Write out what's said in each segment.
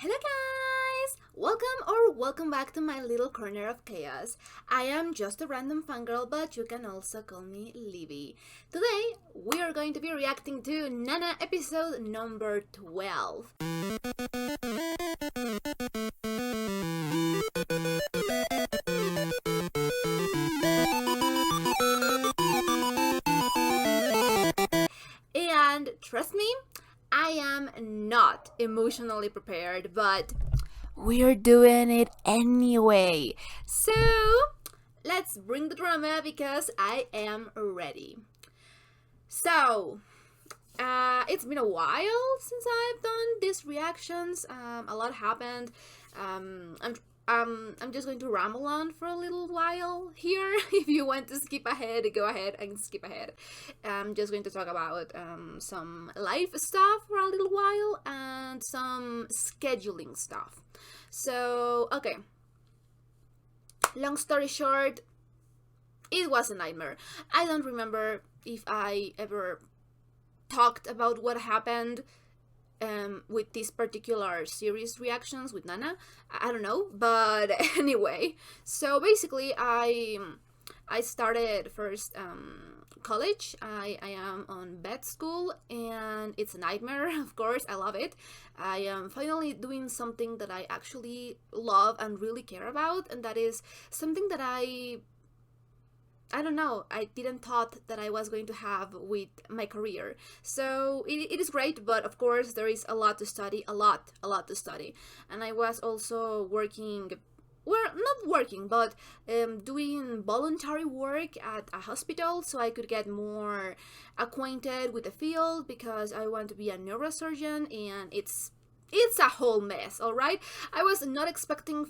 Hello guys! Welcome back to my little corner of chaos. I am just a random fangirl, but you can also call me Libby. Today, we are going to be reacting to Nana episode number 12. And trust me, I am not emotionally prepared, but we're doing it anyway. So, let's bring the drama because I am ready. So, it's been a while since I've done these reactions. A lot happened. I'm just going to ramble on for a little while here. If you want to skip ahead, go ahead and skip ahead. I'm just going to talk about some life stuff for a little while and some scheduling stuff. So, okay. Long story short, it was a nightmare. I don't remember if I ever talked about what happened with this particular series reactions with Nana. I don't know, but anyway. So basically, I started first college. I am on vet school, and it's a nightmare. Of course, I love it. I am finally doing something that I actually love and really care about, and that is something that I don't know, I didn't thought that I was going to have with my career. So it is great, but of course there is a lot to study, a lot to study. And I was also working, well, not working, but doing voluntary work at a hospital so I could get more acquainted with the field because I want to be a neurosurgeon, and it's a whole mess, all right? I was not expecting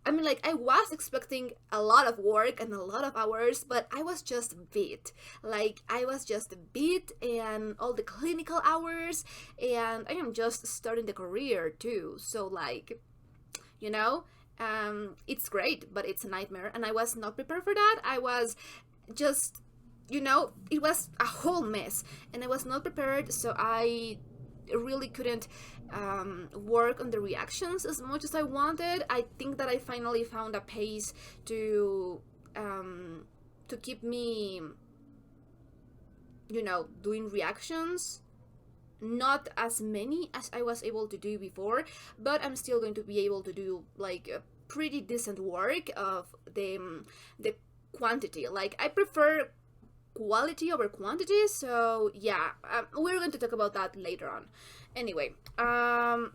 I was expecting a lot of work and a lot of hours, but I was just beat. And all the clinical hours, and I am just starting the career too. So it's great, but it's a nightmare, and I was not prepared for that. I was just, it was a whole mess, and I was not prepared, so I really couldn't work on the reactions as much as I wanted. I think that I finally found a pace to keep me, doing reactions. Not as many as I was able to do before, but I'm still going to be able to do like a pretty decent work of the quantity. Like, I prefer quality over quantity, so yeah, we're going to talk about that later on. Anyway, then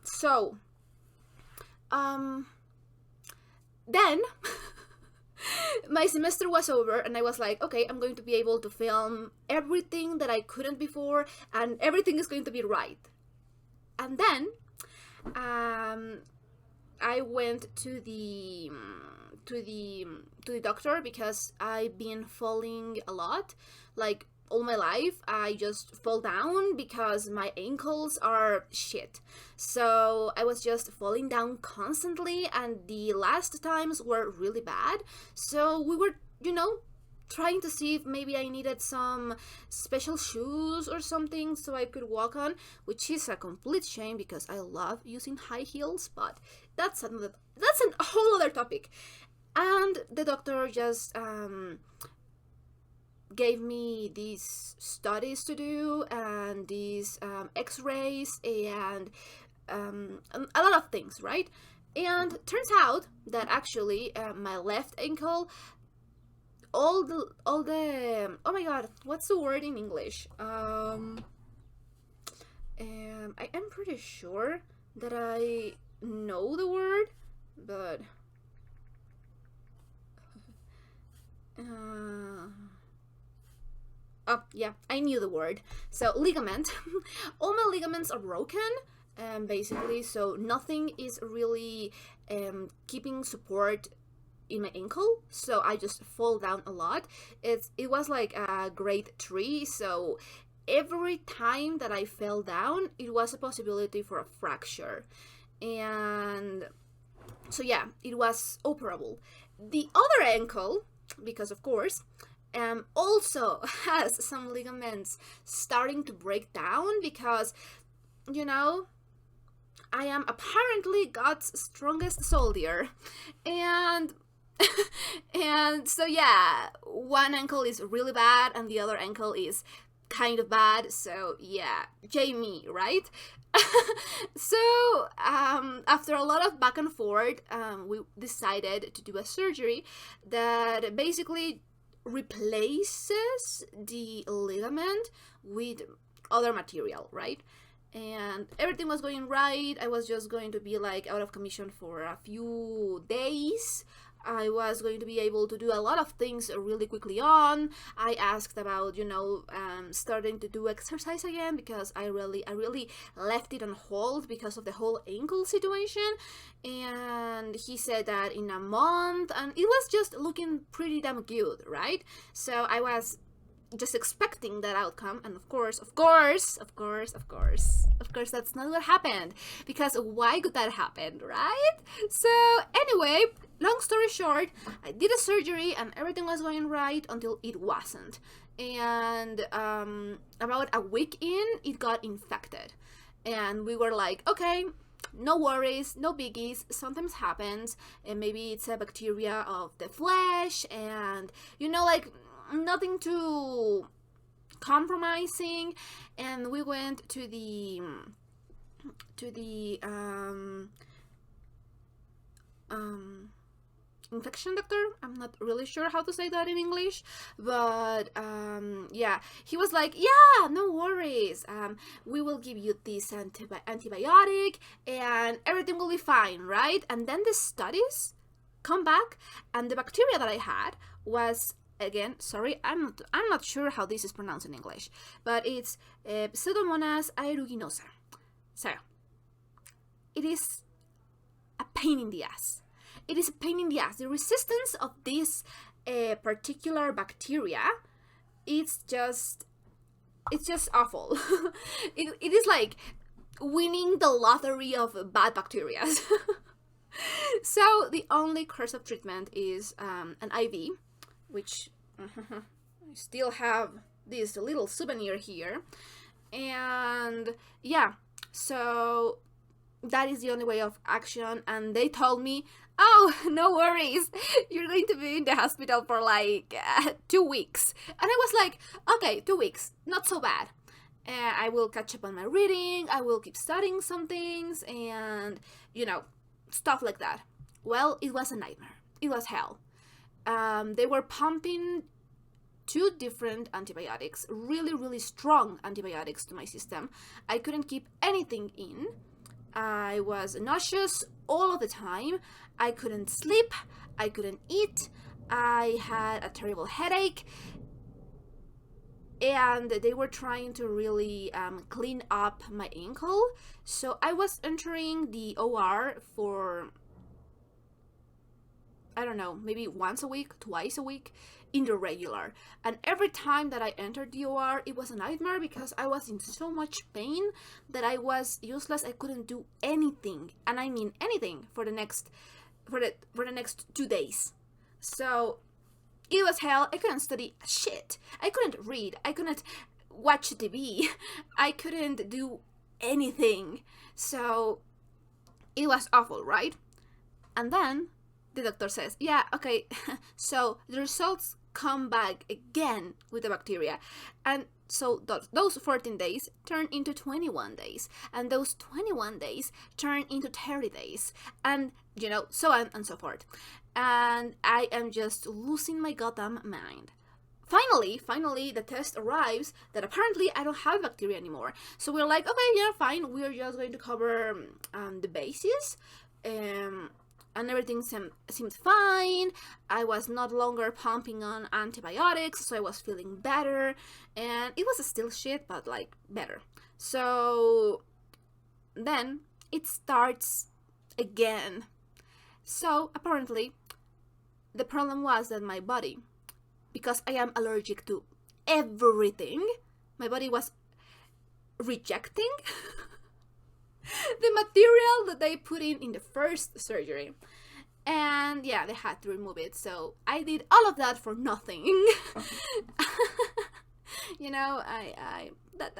my semester was over, and I was like, okay, I'm going to be able to film everything that I couldn't before, and everything is going to be right. And then I went to the doctor because I've been falling a lot, like all my life. I just fall down because my ankles are shit. So I was just falling down constantly, and the last times were really bad. So we were, trying to see if maybe I needed some special shoes or something so I could walk on, which is a complete shame because I love using high heels, but that's a whole other topic. And the doctor just gave me these studies to do, and these x-rays, and a lot of things, right? And turns out that actually my left ankle, all the oh my god, what's the word in English? I am pretty sure that I know the word, but oh yeah, I knew the word. So ligament. All my ligaments are broken, basically, so nothing is really keeping support in my ankle, so I just fall down a lot. It was like a grade 3, so every time that I fell down, it was a possibility for a fracture. And so yeah, it was operable. The other ankle, because of course, also has some ligaments starting to break down because, I am apparently God's strongest soldier. And and so yeah, one ankle is really bad and the other ankle is kind of bad. So yeah, Jamie, right? So after a lot of back and forth, we decided to do a surgery that basically replaces the ligament with other material, right? And everything was going right. I was just going to be like out of commission for a few days. I was going to be able to do a lot of things really quickly on. I asked about, starting to do exercise again because I really left it on hold because of the whole ankle situation. And he said that in a month, and it was just looking pretty damn good, right? So I was just expecting that outcome, and of course that's not what happened, because why could that happen, right? So anyway, long story short, I did a surgery and everything was going right until it wasn't, and about a week in, it got infected, and we were like, okay, no worries, no biggies, sometimes happens, and maybe it's a bacteria of the flesh, and nothing too compromising. And we went to the infection doctor. I'm not really sure how to say that in English, but yeah, he was like, yeah, no worries, we will give you this antibiotic and everything will be fine, right? And then the studies come back, and the bacteria that I had was, again, sorry, I'm not sure how this is pronounced in English, but it's Pseudomonas aeruginosa. So it is a pain in the ass. It is a pain in the ass. The resistance of this particular bacteria, it's just awful. It is like winning the lottery of bad bacteria. So the only course of treatment is an IV, which I still have this little souvenir here, and yeah, so that is the only way of action. And they told me, oh, no worries, you're going to be in the hospital for like 2 weeks. And I was like, okay, 2 weeks, not so bad. I will catch up on my reading, I will keep studying some things, and stuff like that. Well, it was a nightmare. It was hell. They were pumping 2 different antibiotics, really strong antibiotics, to my system. I couldn't keep anything in. I was nauseous all of the time. I couldn't sleep. I couldn't eat. I had a terrible headache. And they were trying to really clean up my ankle. So I was entering the OR for, I don't know, maybe once a week, twice a week, in the regular. And every time that I entered the OR, it was a nightmare because I was in so much pain that I was useless. I couldn't do anything, and I mean anything, for the next 2 days. So it was hell. I couldn't study shit. I couldn't read. I couldn't watch TV. I couldn't do anything. So it was awful, right? And then the doctor says, yeah, okay, so the results come back again with the bacteria. And so those 14 days turn into 21 days. And those 21 days turn into 30 days. And, so on and so forth. And I am just losing my goddamn mind. Finally, the test arrives that apparently I don't have bacteria anymore. So we're like, okay, yeah, fine. We're just going to cover the bases. And everything seemed fine. I was not longer pumping on antibiotics, so I was feeling better. And it was still shit, but like better. So then it starts again. So apparently the problem was that my body, because I am allergic to everything, my body was rejecting the material that they put in the first surgery. And yeah, they had to remove it. So I did all of that for nothing.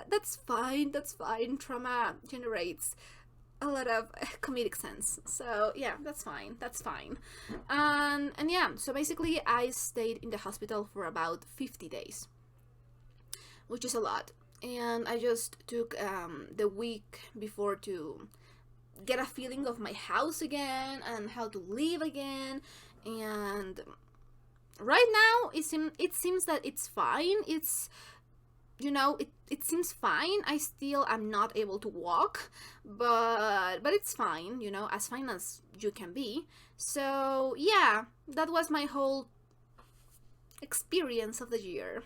That's fine. Trauma generates comedic sense. So yeah, that's fine. That's fine. And yeah, so basically I stayed in the hospital for about 50 days, which is a lot. And I just took the week before to get a feeling of my house again and how to live again. And right now it seems that it's fine. It's, it seems fine. I still am not able to walk, but it's fine, as fine as you can be. So yeah, that was my whole experience of the year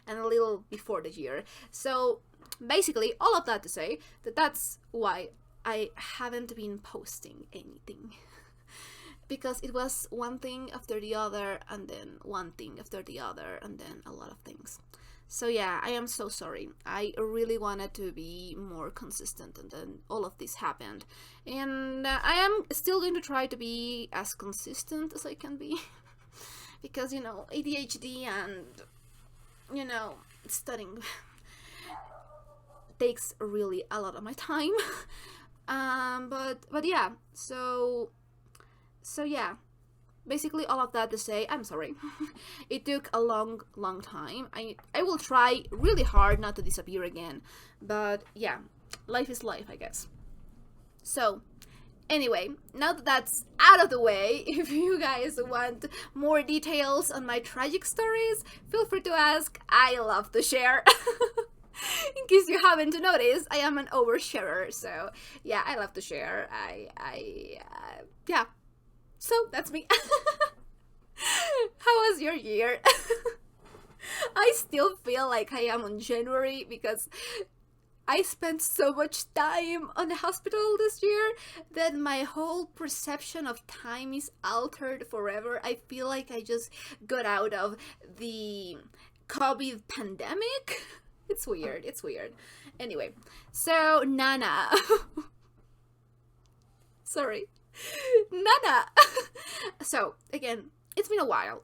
and a little before the year. So basically all of that to say that that's why I haven't been posting anything. Because it was one thing after the other, and then one thing after the other, and then a lot of things. So yeah, I am so sorry. I really wanted to be more consistent, and then all of this happened. And I am still going to try to be as consistent as I can be. Because, ADHD and, studying takes really a lot of my time. But yeah, so yeah, basically all of that to say, I'm sorry. It took a long time. I will try really hard not to disappear again, but yeah, life is life, I guess. So anyway, now that that's out of the way, if you guys want more details on my tragic stories, feel free to ask. I love to share. In case you haven't noticed, I am an oversharer, so yeah, I love to share. Yeah. So that's me. How was your year? I still feel like I am on January because I spent so much time on the hospital this year that my whole perception of time is altered forever. I feel like I just got out of the COVID pandemic. It's weird. Anyway, so Nana. Sorry. Nana. So, again, it's been a while.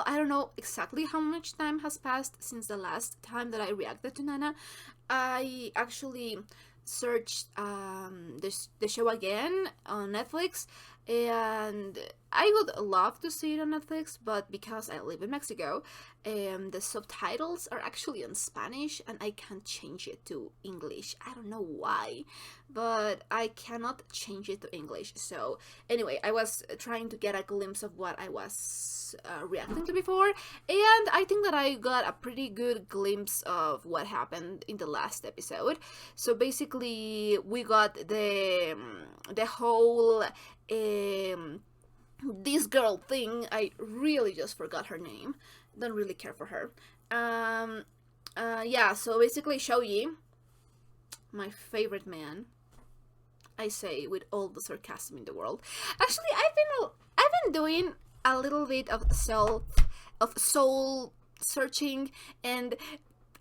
I don't know exactly how much time has passed since the last time that I reacted to Nana. I actually searched the show again on Netflix, and I would love to see it on Netflix, but because I live in Mexico, the subtitles are actually in Spanish, and I can't change it to English. I don't know why, but I cannot change it to English. So anyway, I was trying to get a glimpse of what I was reacting to before, and I think that I got a pretty good glimpse of what happened in the last episode. So basically, we got the whole this girl thing. I really just forgot her name. Don't really care for her. Yeah, so basically Shoji, my favorite man, I say with all the sarcasm in the world. Actually, I've been doing a little bit of soul searching, and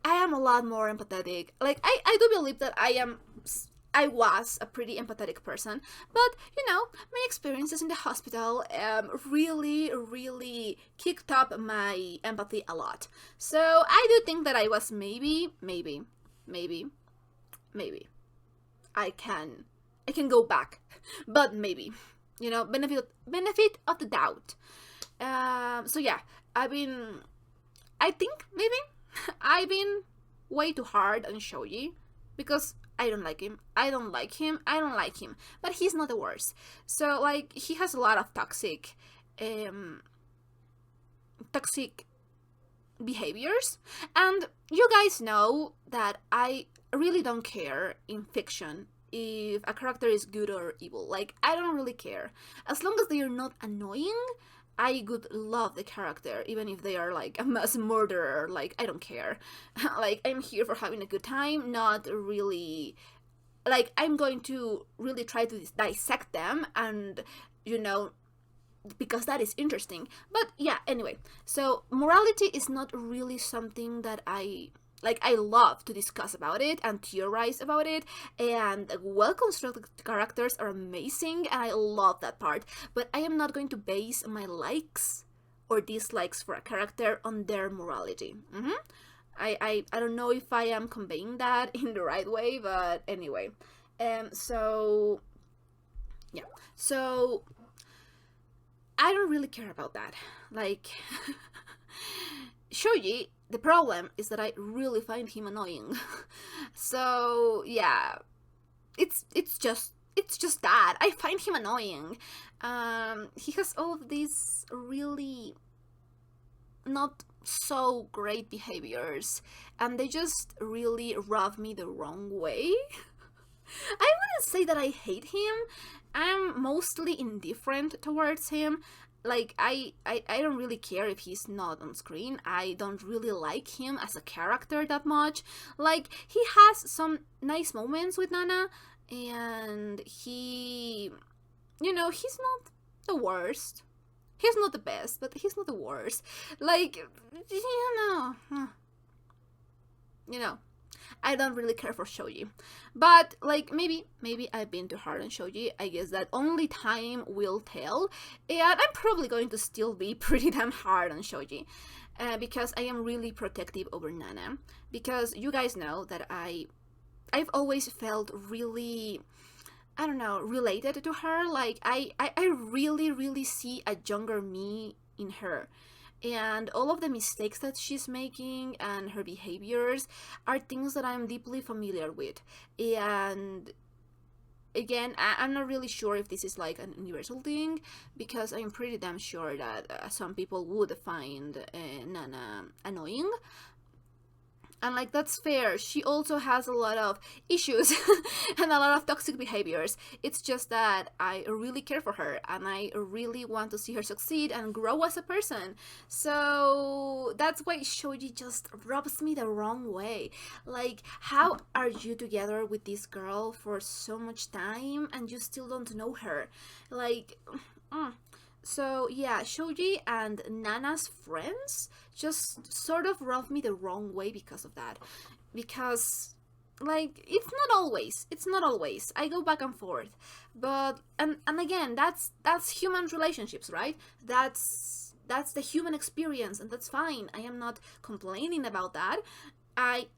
I am a lot more empathetic. Like, I do believe that I was a pretty empathetic person, but my experiences in the hospital really kicked up my empathy a lot. So I do think that I was maybe I can go back, but maybe, benefit of the doubt. So yeah, I think maybe I've been way too hard on Shoji because I don't like him, but he's not the worst. So, like, he has a lot of toxic behaviors, and you guys know that I really don't care in fiction if a character is good or evil. Like, I don't really care. As long as they are not annoying, I would love the character, even if they are like a mass murderer. Like, I don't care. Like, I'm here for having a good time, not really. Like, I'm going to really try to dissect them, and because that is interesting. But yeah, anyway, so morality is not really something that I love to discuss about it and theorize about it, and well-constructed characters are amazing, and I love that part, but I am not going to base my likes or dislikes for a character on their morality. I don't know if I am conveying that in the right way, but anyway. So yeah, so I don't really care about that. Like, Shoji, the problem is that I really find him annoying. So yeah, it's just that I find him annoying. He has all of these really not so great behaviors, and they just really rub me the wrong way. I wouldn't say that I hate him. I'm mostly indifferent towards him. Like, I don't really care if he's not on screen. I don't really like him as a character that much. Like, he has some nice moments with Nana, and he's not the worst. He's not the best, but he's not the worst. Like, you know, I don't really care for Shoji. But, like, maybe I've been too hard on Shoji. I guess that only time will tell. And I'm probably going to still be pretty damn hard on Shoji. Because I am really protective over Nana. Because you guys know that I've always felt really, I don't know, related to her. Like, I really, really see a younger me in her. And all of the mistakes that she's making and her behaviors are things that I'm deeply familiar with. And again, I'm not really sure if this is like an universal thing, because I'm pretty damn sure that some people would find Nana annoying. And, like, that's fair. She also has a lot of issues and a lot of toxic behaviors. It's just that I really care for her, and I really want to see her succeed and grow as a person. So that's why Shoji just rubs me the wrong way. Like, how are you together with this girl for so much time and you still don't know her? Like, So yeah, Shoji and Nana's friends just sort of rub me the wrong way because of that. Because, like, it's not always. I go back and forth. But and again, that's human relationships, right? That's the human experience, and that's fine. I am not complaining about that. I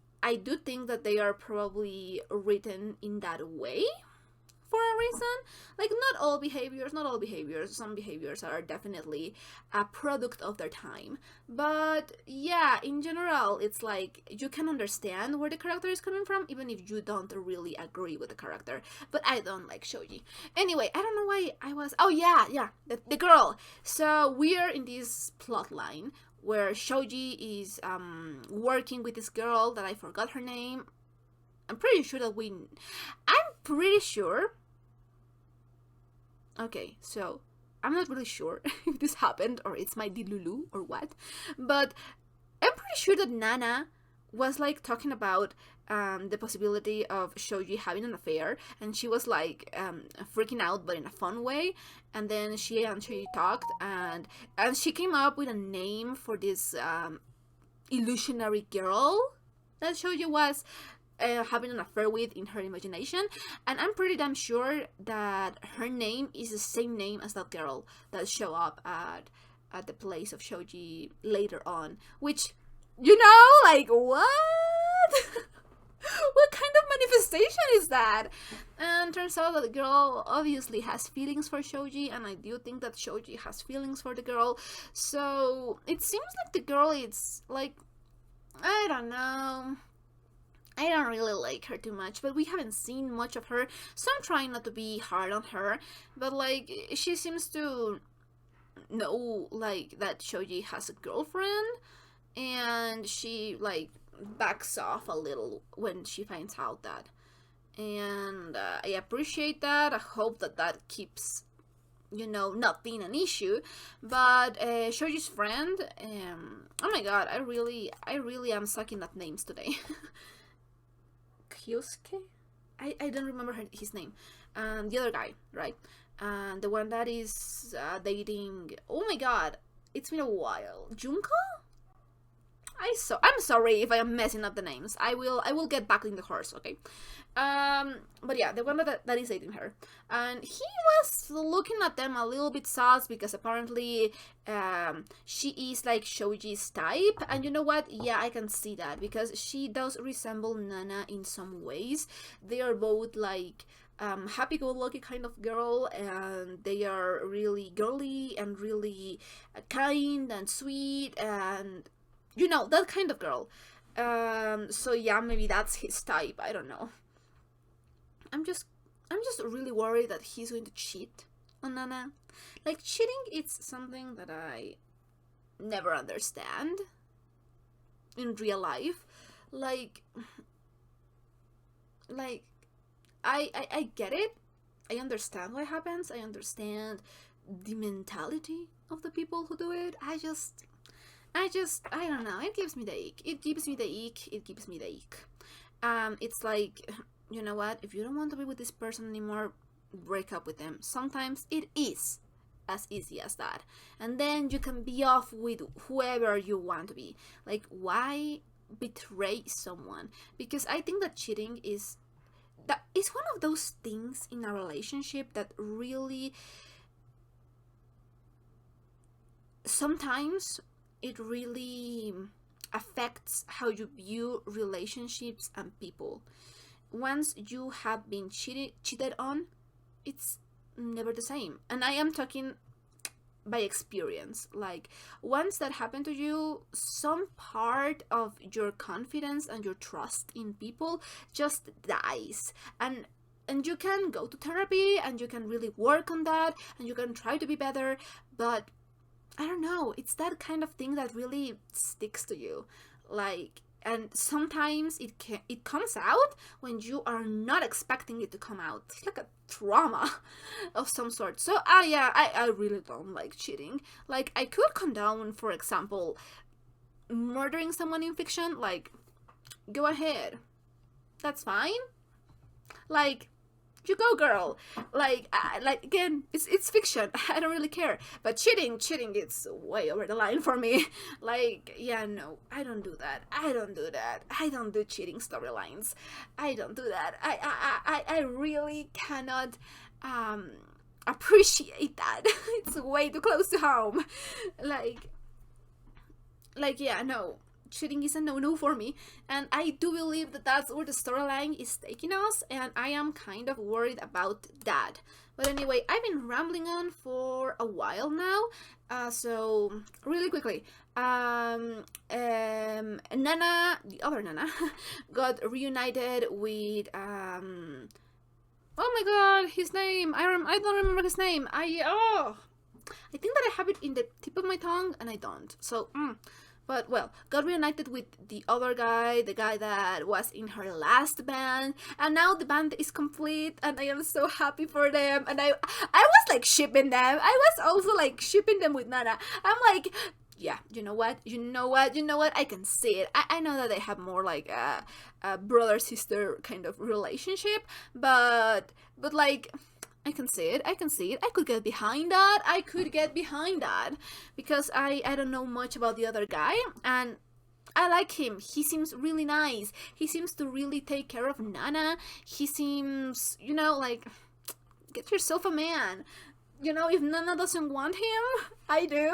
do think that they are probably written in that way for a reason. Like, not all behaviors, some behaviors are definitely a product of their time, but yeah, in general, it's like you can understand where the character is coming from even if you don't really agree with the character. But I don't like Shoji. Anyway, I don't know why I was, oh yeah, the girl. So we're in this plot line where Shoji is working with this girl that I forgot her name. I'm pretty sure. Okay, so I'm not really sure if this happened or it's my Dilulu or what, but I'm pretty sure that Nana was, like, talking about the possibility of Shoji having an affair, and she was, like, freaking out, but in a fun way. And then she talked, and she came up with a name for this illusionary girl that Shoji was having an affair with in her imagination. And I'm pretty damn sure that her name is the same name as that girl that show up at the place of Shoji later on, which, like, what? What kind of manifestation is that? And turns out that the girl obviously has feelings for Shoji, and I do think that Shoji has feelings for the girl. So it seems like the girl is, like, I don't know, I don't really like her too much, but we haven't seen much of her, so I'm trying not to be hard on her. But, like, she seems to know, like, that Shoji has a girlfriend, and she, like, backs off a little when she finds out that. And I appreciate that. I hope that keeps, not being an issue. But Shoji's friend, oh my god, I really am sucking at names today. Kyosuke? I don't remember his name. The other guy, right? The one that is dating, oh my god, it's been a while. Junko? I'm sorry if I am messing up the names. I will get back in the horse, okay? But yeah, the one that is dating her. And he was looking at them a little bit sus because apparently she is like Shoji's type. And you know what? Yeah, I can see that because she does resemble Nana in some ways. They are both like happy-go-lucky kind of girl, and they are really girly and really kind and sweet, and that kind of girl. So yeah, maybe that's his type. I don't know. I'm just really worried that he's going to cheat on Nana. Like, cheating, it's something that I never understand in real life. Like, like I get it. I understand what happens. I understand the mentality of the people who do it. I don't know. It gives me the ick. It gives me the ick. It gives me the ick. It's like, you know what? If you don't want to be with this person anymore, break up with them. Sometimes it is as easy as that. And then you can be off with whoever you want to be. Like, why betray someone? Because I think that cheating is one of those things in a relationship that really sometimes it really affects how you view relationships and people. Once you have been cheated on, it's never the same. And I am talking by experience. Like, once that happened to you, some part of your confidence and your trust in people just dies. And you can go to therapy and you can really work on that and you can try to be better, but I don't know, it's that kind of thing that really sticks to you. Like, and sometimes it comes out when you are not expecting it to come out. It's like a trauma of some sort. So yeah, I really don't like cheating. Like, I could condone, for example, murdering someone in fiction. Like, go ahead, that's fine. Like, you go, girl. Like again, it's fiction. I don't really care. But cheating, it's way over the line for me. Like, yeah, no, I don't do that. I don't do cheating storylines. I don't do that. I really cannot appreciate that. It's way too close to home. Like, yeah, no. Cheating is a no-no for me, and I do believe that that's where the storyline is taking us, and I am kind of worried about that. But anyway, I've been rambling on for a while now, so really quickly, Nana, the other Nana, got reunited with oh my god, his name, I don't remember his name. I think that I have it in the tip of my tongue, and I don't. So but, well, got reunited with the other guy, the guy that was in her last band, and now the band is complete, and I am so happy for them, and I was, like, shipping them. I was also, like, shipping them with Nana. I'm like, yeah, you know what, I can see it. I know that they have more, like, a brother-sister kind of relationship, but, like, I can see it. I could get behind that. Because I don't know much about the other guy, and I like him. He seems really nice. He seems to really take care of Nana. He seems, like, get yourself a man. If Nana doesn't want him, I do.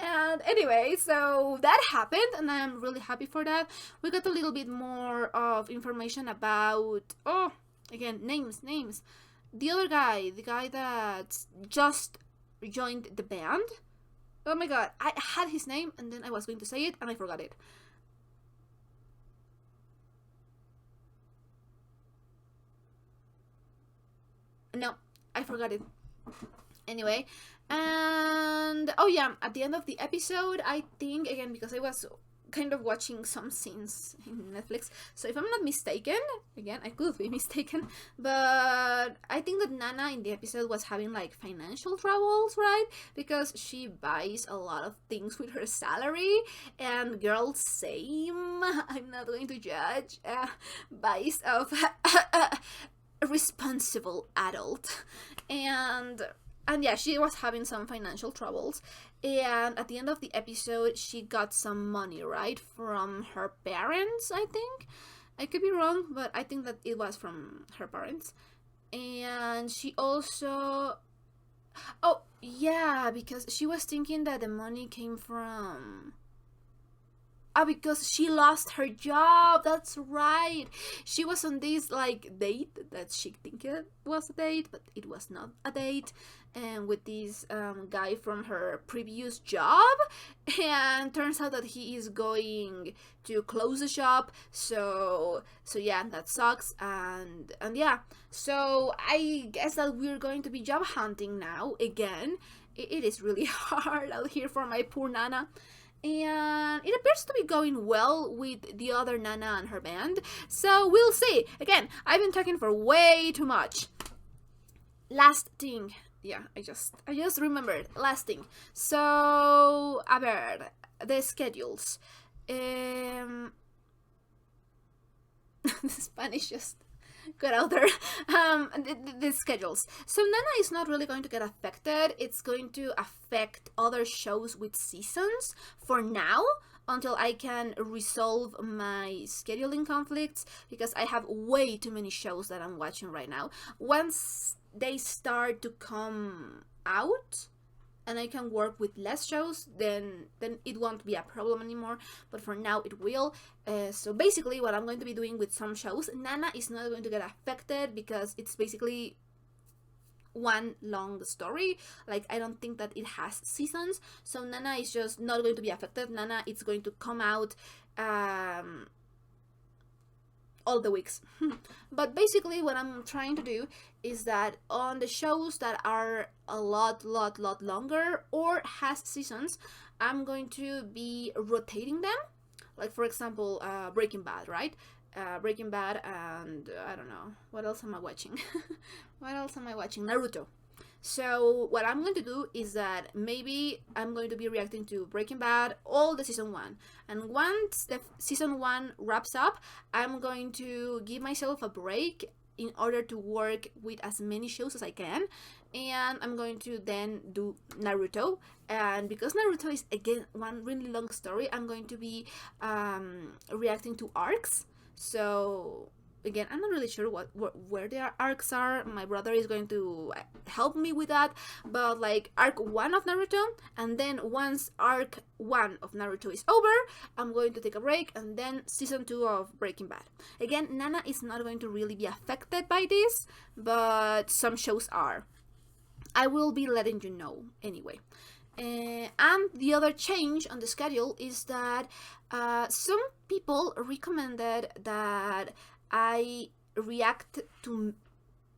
And anyway, so that happened, and I'm really happy for that. We got a little bit more of information about, again, names. The other guy, the guy that just joined the band. Oh my god, I had his name and then I was going to say it and I forgot it. No, I forgot it. Anyway, and oh yeah, at the end of the episode, I think, again, because I was kind of watching some scenes in Netflix, so if I'm not mistaken, again, I could be mistaken, but I think that Nana in the episode was having, like, financial troubles, right? Because she buys a lot of things with her salary, and girl, same, I'm not going to judge, buys of a responsible adult, and yeah, she was having some financial troubles, and at the end of the episode, she got some money, right, from her parents, I think. I could be wrong, but I think that it was from her parents. And she also... Oh, yeah, because she was thinking that the money came from... because she lost her job. That's right. She was on this like date that she think it was a date, but it was not a date, and with this guy from her previous job, and turns out that he is going to close the shop. So yeah, that sucks. And yeah, so I guess that we're going to be job hunting now again. It is really hard out here for my poor Nana. And it appears to be going well with the other Nana and her band. So we'll see. Again, I've been talking for way too much. Last thing. Yeah, I just remembered. Last thing. So, a ver, the schedules. The Spanish just got out there. The schedules. So Nana is not really going to get affected. It's going to affect other shows with seasons for now, until I can resolve my scheduling conflicts, because I have way too many shows that I'm watching right now. Once they start to come out and I can work with less shows, then it won't be a problem anymore. But for now, it will. So basically, what I'm going to be doing with some shows, Nana is not going to get affected because it's basically one long story. Like, I don't think that it has seasons, so Nana is just not going to be affected. Nana is going to come out all the weeks. But basically what I'm trying to do is that on the shows that are a lot longer or has seasons, I'm going to be rotating them. Like, for example, Breaking Bad, right? Breaking Bad, and I don't know, what else am I watching? Naruto. So what I'm going to do is that maybe I'm going to be reacting to Breaking Bad, all the season 1. And once the season 1 wraps up, I'm going to give myself a break in order to work with as many shows as I can. And I'm going to then do Naruto. And because Naruto is, again, one really long story, I'm going to be reacting to arcs. So again, I'm not really sure where their arcs are. My brother is going to help me with that. But like arc 1 of Naruto, and then once arc 1 of Naruto is over, I'm going to take a break, and then season 2 of Breaking Bad. Again, Nana is not going to really be affected by this, but some shows are. I will be letting you know anyway. And the other change on the schedule is that some people recommended that I react to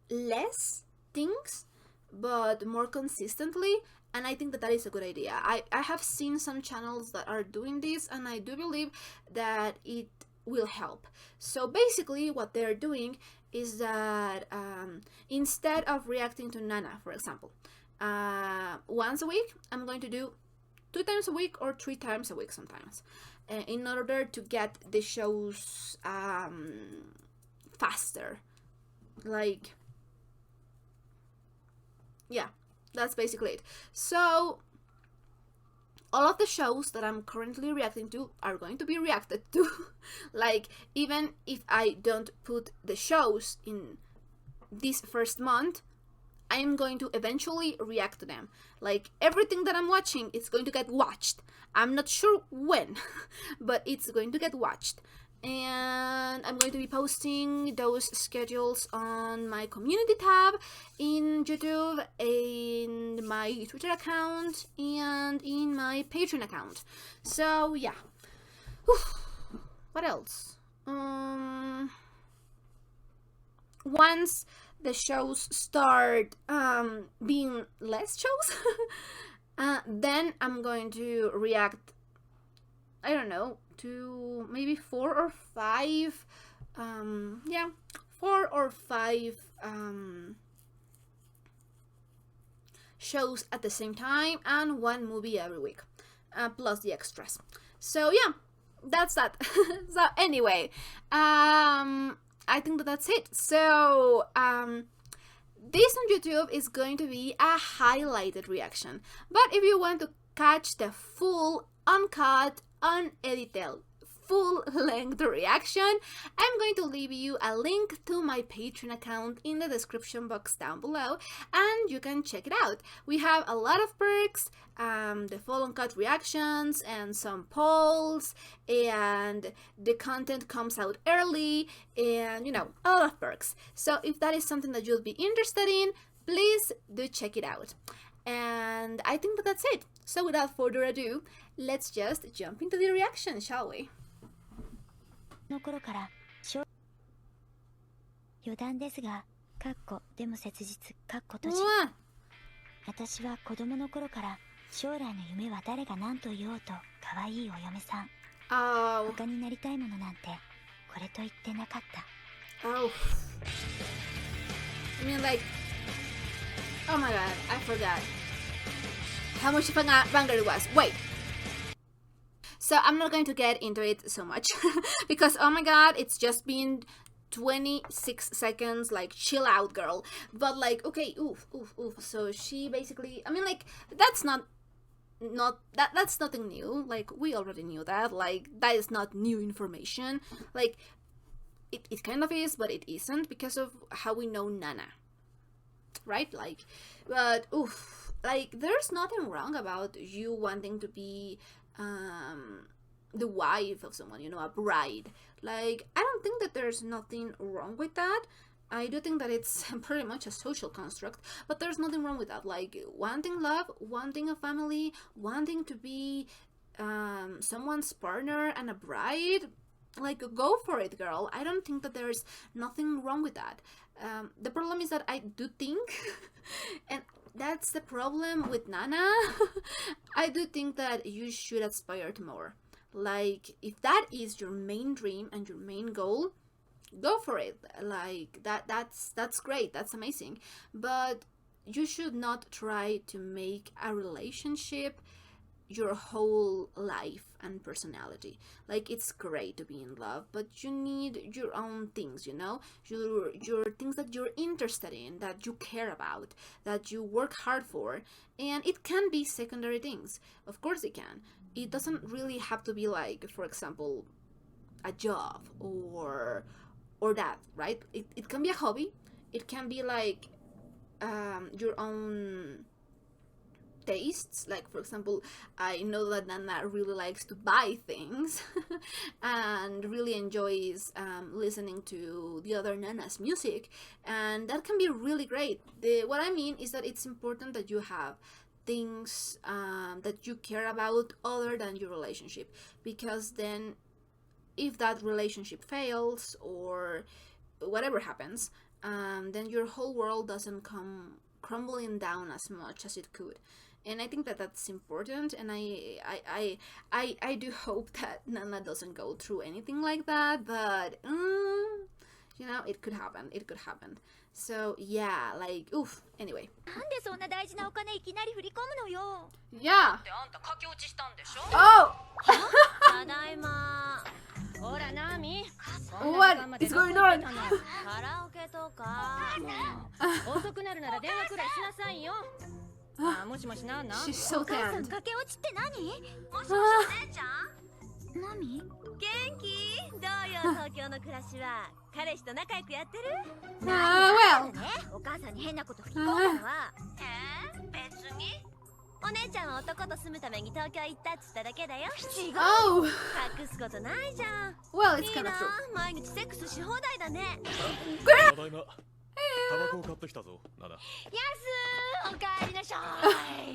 less things but more consistently, and I think that that is a good idea. I have seen some channels that are doing this, and I do believe that it will help. So basically what they're doing is that instead of reacting to Nana, for example, once a week, I'm going to do 2 times a week or 3 times a week sometimes, in order to get the shows faster. Like, yeah, that's basically it. So all of the shows that I'm currently reacting to are going to be reacted to. Like, even if I don't put the shows in this first month, I am going to eventually react to them. Like, everything that I'm watching, it's going to get watched. I'm not sure when, but it's going to get watched. And I'm going to be posting those schedules on my community tab in YouTube, in my Twitter account, and in my Patreon account. So yeah. What else? Once the shows start being less shows, then I'm going to react, I don't know, to maybe 4 or 5 4 or 5 shows at the same time, and 1 movie every week, plus the extras. So yeah, that's that. So anyway, I think that that's it. So this on YouTube is going to be a highlighted reaction, but if you want to catch the full uncut, unedited, full-length reaction, I'm going to leave you a link to my Patreon account in the description box down below, and you can check it out. We have a lot of perks, the full uncut reactions and some polls, and the content comes out early, and you know, a lot of perks. So if that is something that you'll be interested in, please do check it out. And I think that that's it. So without further ado, let's just jump into the reaction, shall we? の頃から余談ですが、かっこでも切実かっこ閉じ。私は子供の頃から将来の夢は誰が何と言おうと可愛いお嫁さん。他になりたいものなんてこれと言ってなかった。I mean, like, oh my god, I forgot how much Fangirl it was. Wait. So I'm not going to get into it so much because oh my god, it's just been 26 seconds, like chill out girl. But like, okay, oof. So she basically, I mean, like, that's that's nothing new. Like, we already knew that. Like, that is not new information. Like, it kind of is, but it isn't because of how we know Nana, right? Like, but oof, like, there's nothing wrong about you wanting to be the wife of someone, you know, a bride. Like, I don't think that there's nothing wrong with that. I do think that it's pretty much a social construct, but there's nothing wrong with that. Like, wanting love, wanting a family, wanting to be someone's partner and a bride, like, go for it, girl. I don't think that there's nothing wrong with that. The problem is that I do think, and that's the problem with Nana, I do think that you should aspire to more. Like, if that is your main dream and your main goal, go for it. Like, that's great, that's amazing. But you should not try to make a relationship your whole life and personality. Like, it's great to be in love, but you need your own things, you know, your things that you're interested in, that you care about, that you work hard for. And it can be secondary things, of course it can. It doesn't really have to be like, for example, a job or that, right? It can be a hobby. It can be like your own tastes. Like, for example, I know that Nana really likes to buy things and really enjoys listening to the other Nana's music, and that can be really great. What I mean is that it's important that you have things that you care about other than your relationship, because then if that relationship fails or whatever happens, then your whole world doesn't come crumbling down as much as it could. And I think that that's important, and I do hope that Nana doesn't go through anything like that, but you know, it could happen. So yeah, like, oof. Anyway. Yeah. Oh. What is going on? She's so tanned. Well. Oh. Well, it's kind of true.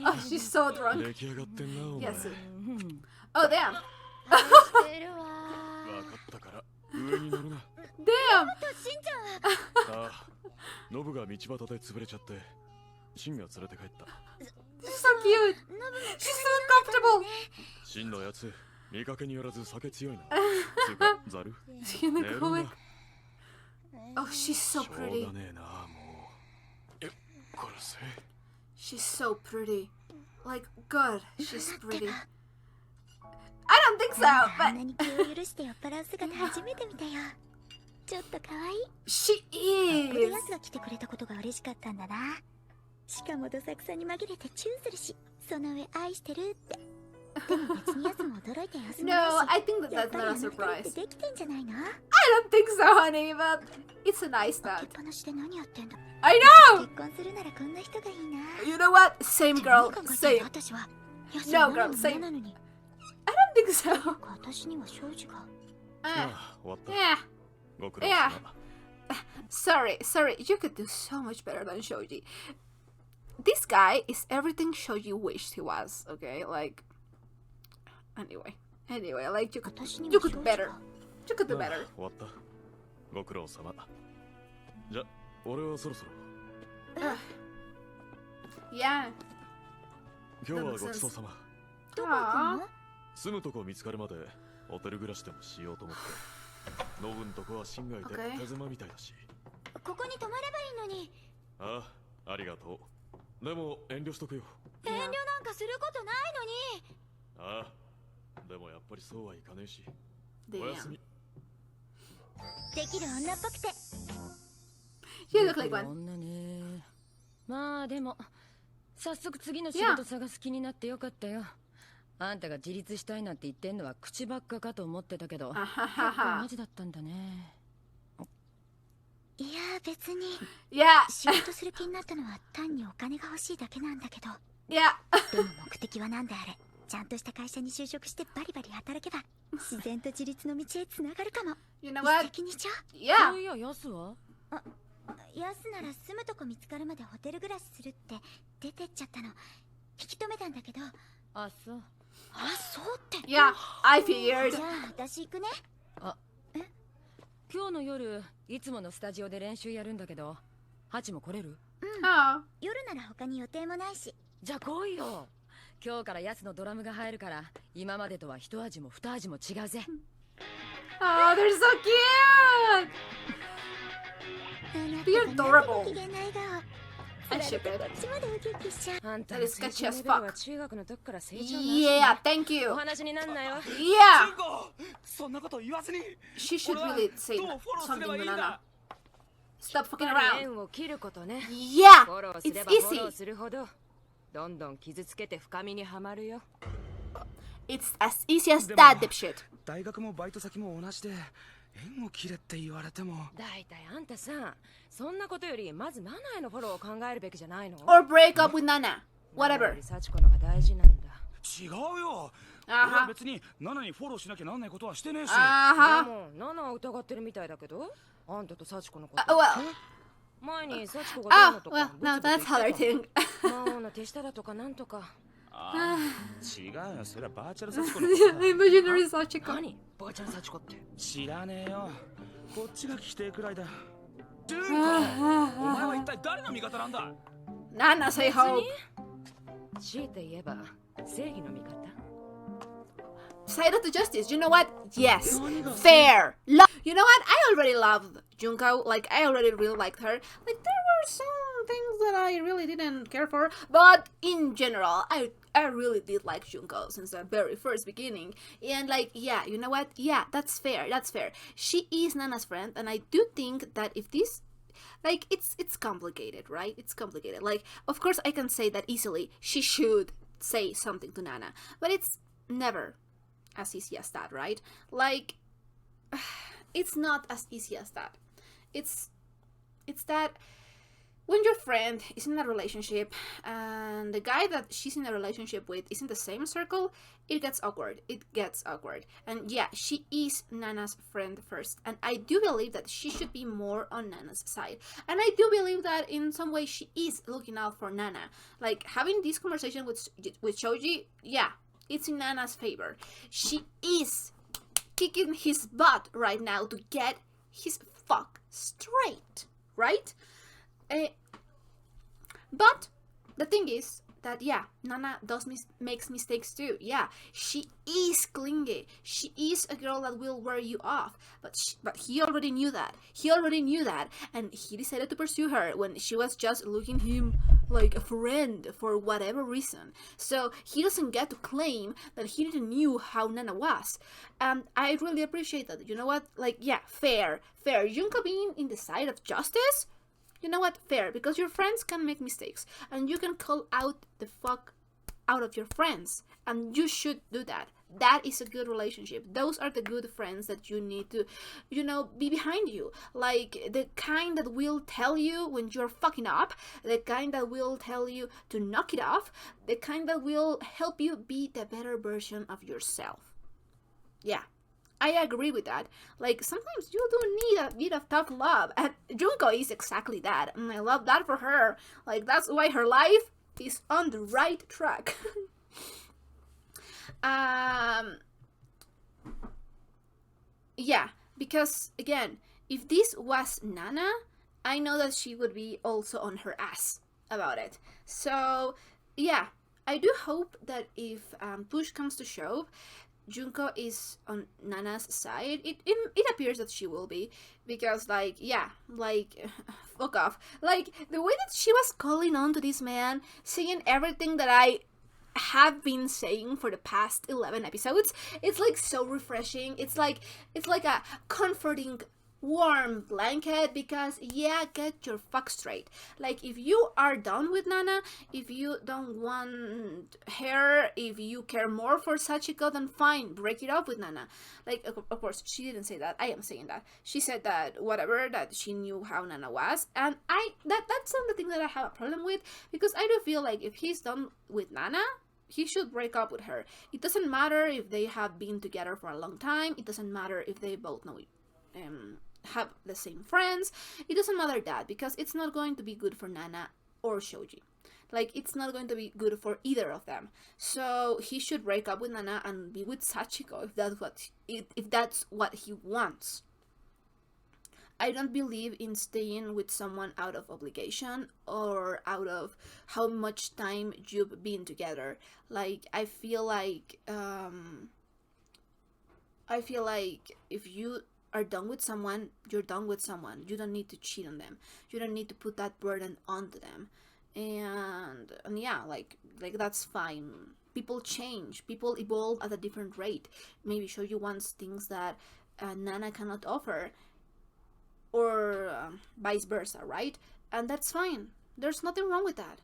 Oh, she's so drunk. Yes. Oh, damn. Damn. She's so cute. She's so comfortable. Oh, she's so pretty. She's so pretty. Like, God, she's pretty. I don't think so, but she is. No, I think that that's not a surprise. I don't think so, honey, but it's a nice thought. I know! You know what? Same girl, same. No, girl, same. I don't think so. Yeah. Yeah. Sorry, you could do so much better than Shoji. This guy is everything Shoji wished he was, okay? Like, anyway, like, you could do better. You could do better. Yeah. 今日はごちそうさま。住むとこ見つかるまでホテル暮らしでもしようと思って。ノブんとこは新外で手妻みたいだし。ここに泊まればいいのに。ああ、ありがとう。でも遠慮しとくよ。遠慮なんかすることないのに。ああ、でもやっぱりそうはいかねえし。おやすみ。できる女っぽくて。You look like one. 女ね。まあでも早速次の仕事探す気になってよかったよ。あんたが自立したいなんて言ってんのは口ばっかかと思ってたけど、結構マジだったんだね。いや別に。いや。仕事する気になったのは単にお金が欲しいだけなんだけど。いや。でも目的はなんであれ。ちゃんとした会社に就職してバリバリ働けば自然と自立の道へつながるかも。You know what? 一石二鳥。いや。そういやヤスは？ヤスなら住むとこ見つかるまでホテル暮らしするって出てっちゃったの。引き止めたんだけど。あ、そう。あ、そうって。Yeah, I figured. じゃあ私行くね。あ、今日の夜いつものスタジオで練習やるんだけど、ハチも来れる？うん。夜なら他に予定もないし。じゃあ来いよ。今日からヤスのドラムが入るから、今までとは一味も二味も違うぜ。Oh, they're so cute. They're adorable. I ship it. That is sketchy as fuck. Yeah, thank you. Yeah. She should really say something to Nana. Stop fucking around. Yeah, it's easy. It's as easy as that, dipshit. 大学もバイト先も同じで縁を切れって言われても。だいたいあんたさ、そんなことよりまずナナへのフォローを考えるべきじゃないの？ Or break up with Nana. Whatever. 幸子のが大事なんだ。違うよ。俺は別にナナにフォローしなきゃなんないことはしてねえし。でもナナを疑ってるみたいだけど、あんたと幸子のこと。前に幸子がどうのとか。No, that's how they're doing. 魔王の手下だとかなんとか。違うよ、それはバーチャル幸子の。Imaginary Sachiko. 何？バーチャル幸子って。知らねえよ。こっちが聞きてえくらいだ。ジュンコ、お前は一体誰の味方なんだ？ Nana, say hope. 強いて言えば正義の味方。Side of the justice. You know what? Yes. Fair. You know what? I already loved Junko. Like, I already really liked her. Like, there were some things that I really didn't care for. But in general, I really did like Junko since the very first beginning. And like, yeah, you know what? Yeah, that's fair. That's fair. She is Nana's friend. And I do think that if this... Like, it's complicated, right? It's complicated. Like, of course, I can say that easily. She should say something to Nana. But it's never as easy as that, right? Like, it's not as easy as that. It's that when your friend is in a relationship and the guy that she's in a relationship with is in the same circle, it gets awkward. And yeah, she is Nana's friend first. And I do believe that she should be more on Nana's side. And I do believe that in some way she is looking out for Nana. Like, having this conversation with Shoji, yeah, it's in Nana's favor. She is kicking his butt right now to get his fuck straight, right? But the thing is that, yeah, Nana makes mistakes too. Yeah, she is clingy. She is a girl that will wear you off. But he already knew that. And he decided to pursue her when she was just looking him like a friend for whatever reason. So he doesn't get to claim that he didn't knew how Nana was. And I really appreciate that. You know what? Like, yeah, fair. Junko being in the side of justice. You know what? Fair, because your friends can make mistakes, and you can call out the fuck out of your friends, and you should do that. That is a good relationship. Those are the good friends that you need to, be behind you. Like the kind that will tell you when you're fucking up, the kind that will tell you to knock it off, the kind that will help you be the better version of yourself. Yeah, I agree with that. Like, sometimes you do need a bit of tough love, and Junko is exactly that, and I love that for her. Like, that's why her life is on the right track. Yeah, because again, if this was Nana, I know that she would be also on her ass about it. So yeah, I do hope that if push comes to shove, Junko is on Nana's side. It appears that she will be, because like, yeah, like fuck off. Like the way that she was calling on to this man, saying everything that I have been saying for the past 11 episodes, it's like so refreshing. It's like a comforting warm blanket, because yeah, get your fuck straight. Like, if you are done with Nana, if you don't want her, if you care more for Sachiko, then fine, break it up with Nana. Like, of course she didn't say that, I am saying that. She said that whatever, that she knew how Nana was, and that's not the thing that I have a problem with, because I do feel like if he's done with Nana, he should break up with her. It doesn't matter if they have been together for a long time. It doesn't matter if they both know have the same friends. It doesn't matter that, because it's not going to be good for Nana or Shoji. Like, it's not going to be good for either of them. So he should break up with Nana and be with Sachiko if that's what he wants. I don't believe in staying with someone out of obligation or out of how much time you've been together. Like, I feel like if you are done with someone, you're done with someone. You don't need to cheat on them. You don't need to put that burden onto them. And yeah, like that's fine. People change. People evolve at a different rate. Maybe Shoji wants things that Nana cannot offer, or vice versa, right? And that's fine. There's nothing wrong with that.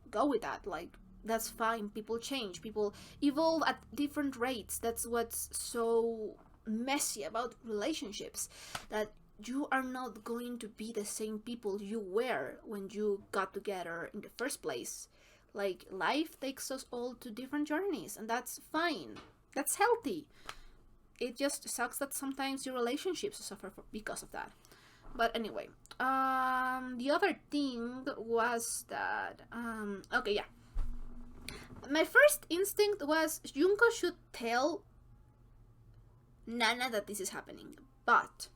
Go with that. Like, that's fine. People change. People evolve at different rates. That's what's so messy about relationships, that you are not going to be the same people you were when you got together in the first place. Like, life takes us all to different journeys, and that's fine. That's healthy. It just sucks that sometimes your relationships suffer because of that. But anyway, the other thing was that, okay, yeah. My first instinct was Junko should tell Nana that this is happening, but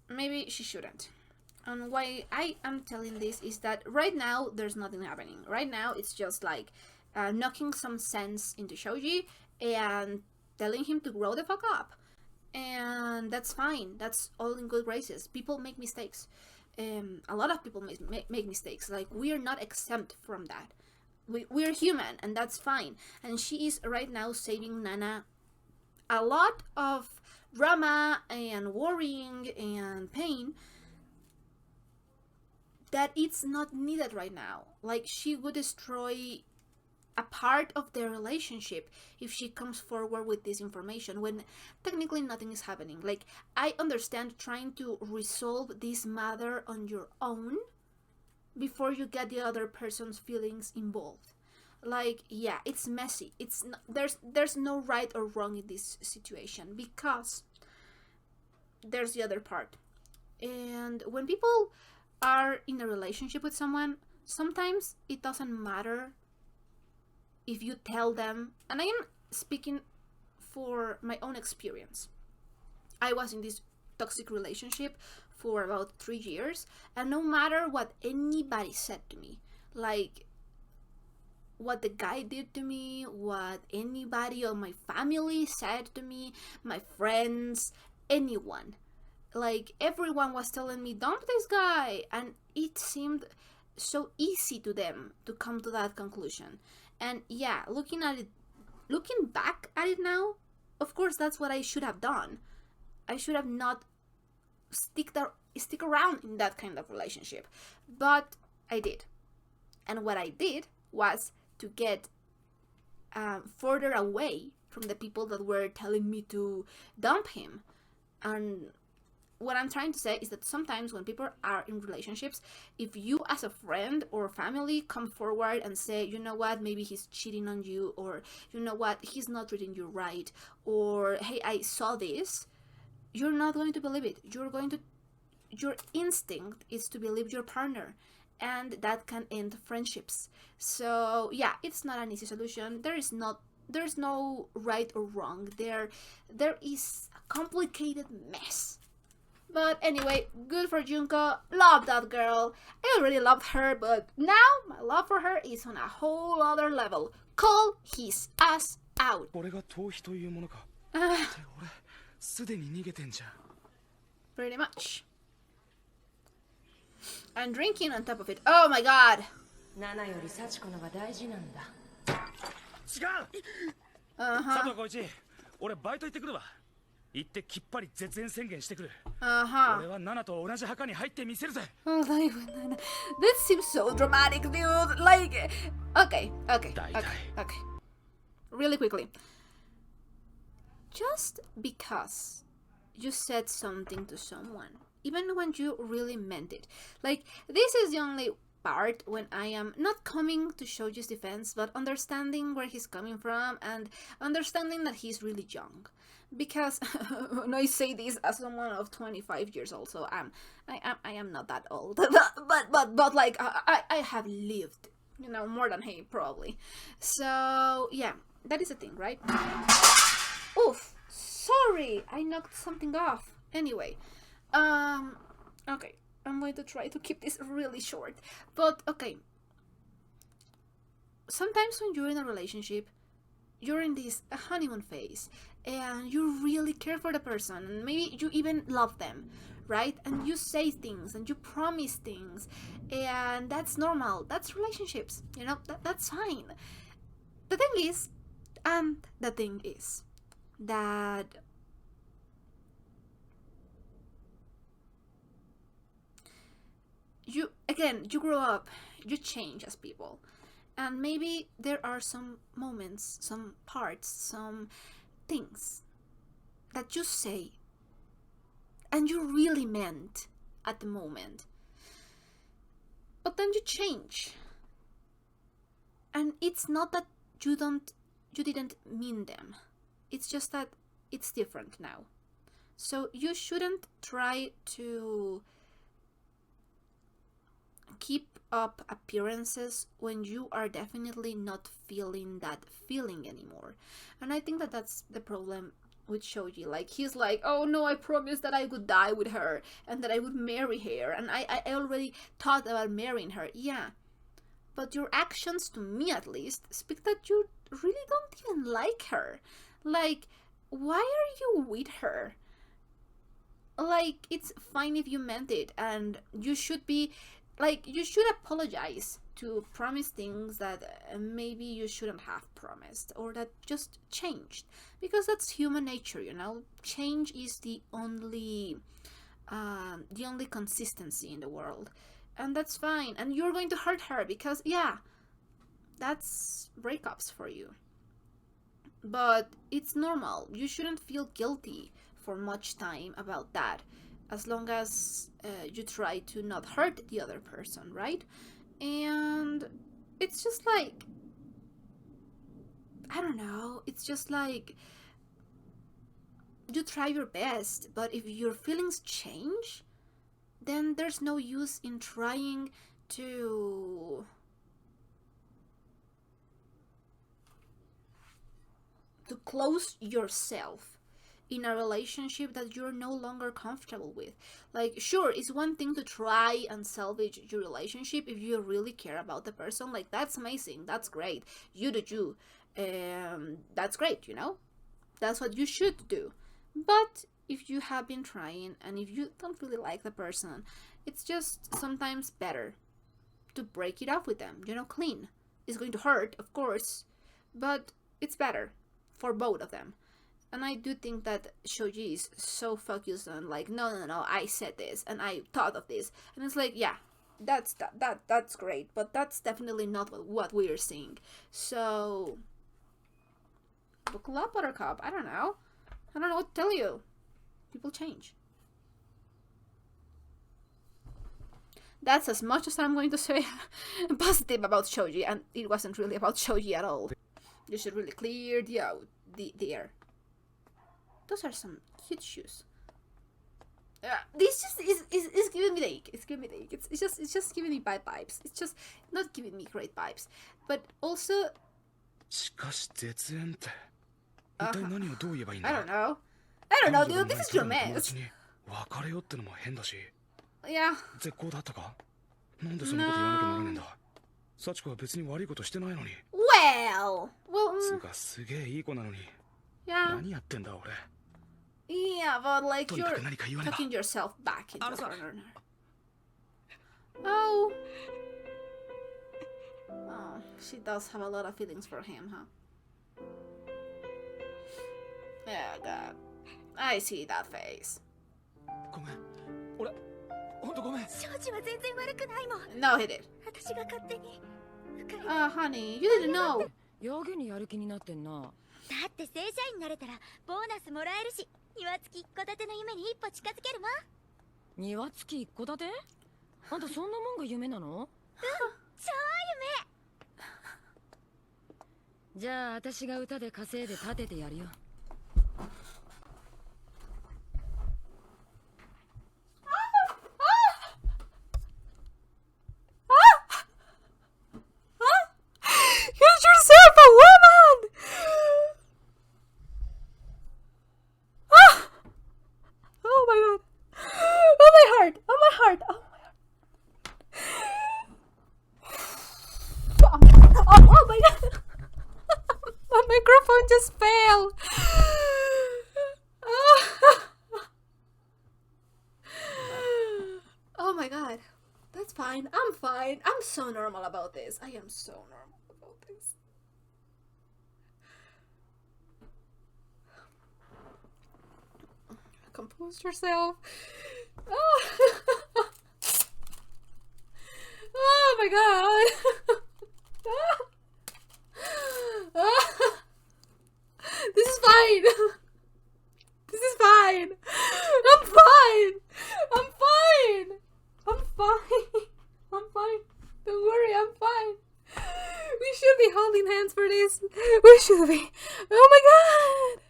maybe she shouldn't. And why I am telling this is that right now there's nothing happening. Right now it's just like knocking some sense into Shoji and telling him to grow the fuck up, and that's fine. That's all in good graces. People make mistakes. A lot of people make mistakes. Like, we are not exempt from that. We're human, and that's fine. And she is right now saving Nana a lot of drama and worrying and pain that it's not needed right now. Like, she would destroy a part of their relationship if she comes forward with this information when technically nothing is happening. Like, I understand trying to resolve this matter on your own before you get the other person's feelings involved. Like, yeah, it's messy. It's not, there's no right or wrong in this situation, because there's the other part. And when people are in a relationship with someone, sometimes it doesn't matter if you tell them, and I am speaking for my own experience. I was in this toxic relationship for about 3 years, and no matter what anybody said to me, like what the guy did to me, what anybody of my family said to me, my friends, anyone, like everyone was telling me, dump this guy, and it seemed so easy to them to come to that conclusion. And yeah, looking back at it now, of course that's what I should have done. I should have not stick around in that kind of relationship, but I did. And what I did was to get further away from the people that were telling me to dump him. And what I'm trying to say is that sometimes when people are in relationships, if you as a friend or family come forward and say, you know what, maybe he's cheating on you, or you know what, he's not treating you right, or hey, I saw this, you're not going to believe it. Your instinct is to believe your partner, and that can end friendships. So yeah, it's not an easy solution. There's no right or wrong. There is a complicated mess. But anyway, good for Junko. Love that girl. I already loved her, but now my love for her is on a whole other level. Call his ass out. Pretty much. And drinking on top of it. Oh my god. Uh-huh. 行ってきっぱり絶縁宣言してくる。俺はナナと同じ墓に入ってみせるぜ。Oh, that seems so dramatic, dude. Like, okay. Really quickly. Just because you said something to someone, even when you really meant it. Like, this is the only part when I am not coming to Shoji's defense, but understanding where he's coming from and understanding that he's really young. Because when I say this as someone of 25 years old, so I am not that old, but like I have lived, you know, more than he probably. So yeah, that is a thing, right? Oof, sorry, I knocked something off. Anyway, okay, I'm going to try to keep this really short, but okay. Sometimes when you're in a relationship, you're in this honeymoon phase and you really care for the person and maybe you even love them, right? And you say things and you promise things, and that's normal. That's relationships, you know, that's fine. The thing is that you grow up, you change as people. And maybe there are some moments, some parts, some things that you say and you really meant at the moment. But then you change. And it's not that you didn't mean them. It's just that it's different now. So you shouldn't try to keep up appearances when you are definitely not feeling that feeling anymore. And I think that that's the problem with Shoji. Like, he's like, oh no, I promised that I would die with her and that I would marry her, and I already thought about marrying her. Yeah, but your actions, to me at least, speak that you really don't even like her. Like, why are you with her? Like, it's fine if you meant it, and you should be like, you should apologize to promise things that maybe you shouldn't have promised, or that just changed, because that's human nature, you know. Change is the only consistency in the world, and that's fine. And you're going to hurt her because, yeah, that's breakups for you, but it's normal. You shouldn't feel guilty for much time about that, as long as you try to not hurt the other person, right? And it's just like, I don't know, it's just like, you try your best, but if your feelings change, then there's no use in trying to close yourself in a relationship that you're no longer comfortable with. Like, sure, it's one thing to try and salvage your relationship if you really care about the person. Like, that's amazing, that's great, you do you, that's great, you know, that's what you should do. But if you have been trying and if you don't really like the person, it's just sometimes better to break it off with them, you know, clean. It's going to hurt, of course, but it's better for both of them. And I do think that Shoji is so focused on, like, no, I said this and I thought of this. And it's like, yeah, that's great, but that's definitely not what we are seeing. So buckle up, Buttercup. I don't know what to tell you. People change. That's as much as I'm going to say positive about Shoji, and it wasn't really about Shoji at all. You should really clear the air. Those are some cute shoes. This just is giving me the ick. It's giving me the ick. It's just giving me bad vibes. It's just not giving me great vibes. But also, I don't know, dude. This is your mess. Yeah. Yeah, but like you're tucking yourself back into the corner. Oh, she does have a lot of feelings for him, huh? Yeah, God. I see that face. No, he did. Honey, you didn't know. やけにやる気になってんな。だって正社員になれたらボーナスもらえるし、庭付き一戸建ての夢に一歩近づけるわ。庭付き一戸建て？あんたそんなもんが夢なの？超夢。じゃあ私が歌で稼いで建ててやるよ。Just fail. Oh my god. That's fine. I'm fine. I'm so normal about this. I am so normal about this. Compose yourself. Oh, oh my god. This is fine. This is fine. I'm fine. I'm fine. I'm fine. I'm fine. Don't worry, I'm fine. We should be holding hands for this. We should be. Oh my god.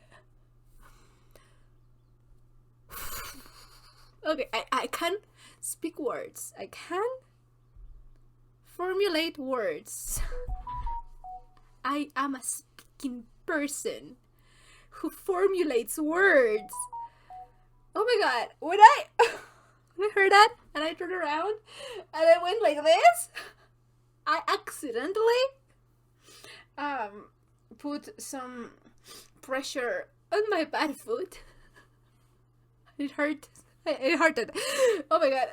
Okay, I can speak words. I can formulate words. I am a speaking person who formulates words. Oh my god, when I heard that and I turned around and I went like this, I accidentally put some pressure on my bad foot. It hurt. It hurted. Oh my god.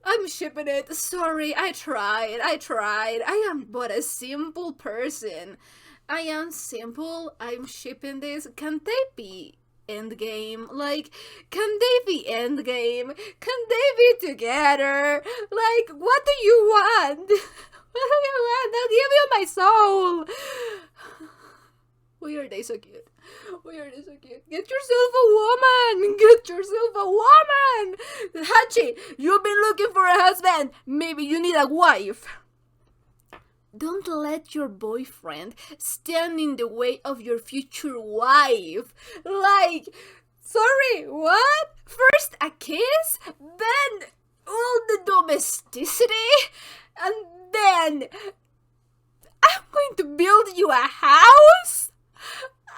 I'm shipping it. Sorry, I tried. I am but a simple person. I am simple. I'm shipping this. Can they be endgame? Like, can they be endgame? Can they be together? Like, what do you want? What do you want? I'll give you my soul. Why are they so cute? Why are they so cute? Get yourself a woman! Get yourself a woman! Hachi, you've been looking for a husband. Maybe you need a wife. Don't let your boyfriend stand in the way of your future wife. Like, sorry, what? First a kiss, then all the domesticity, and then I'm going to build you a house?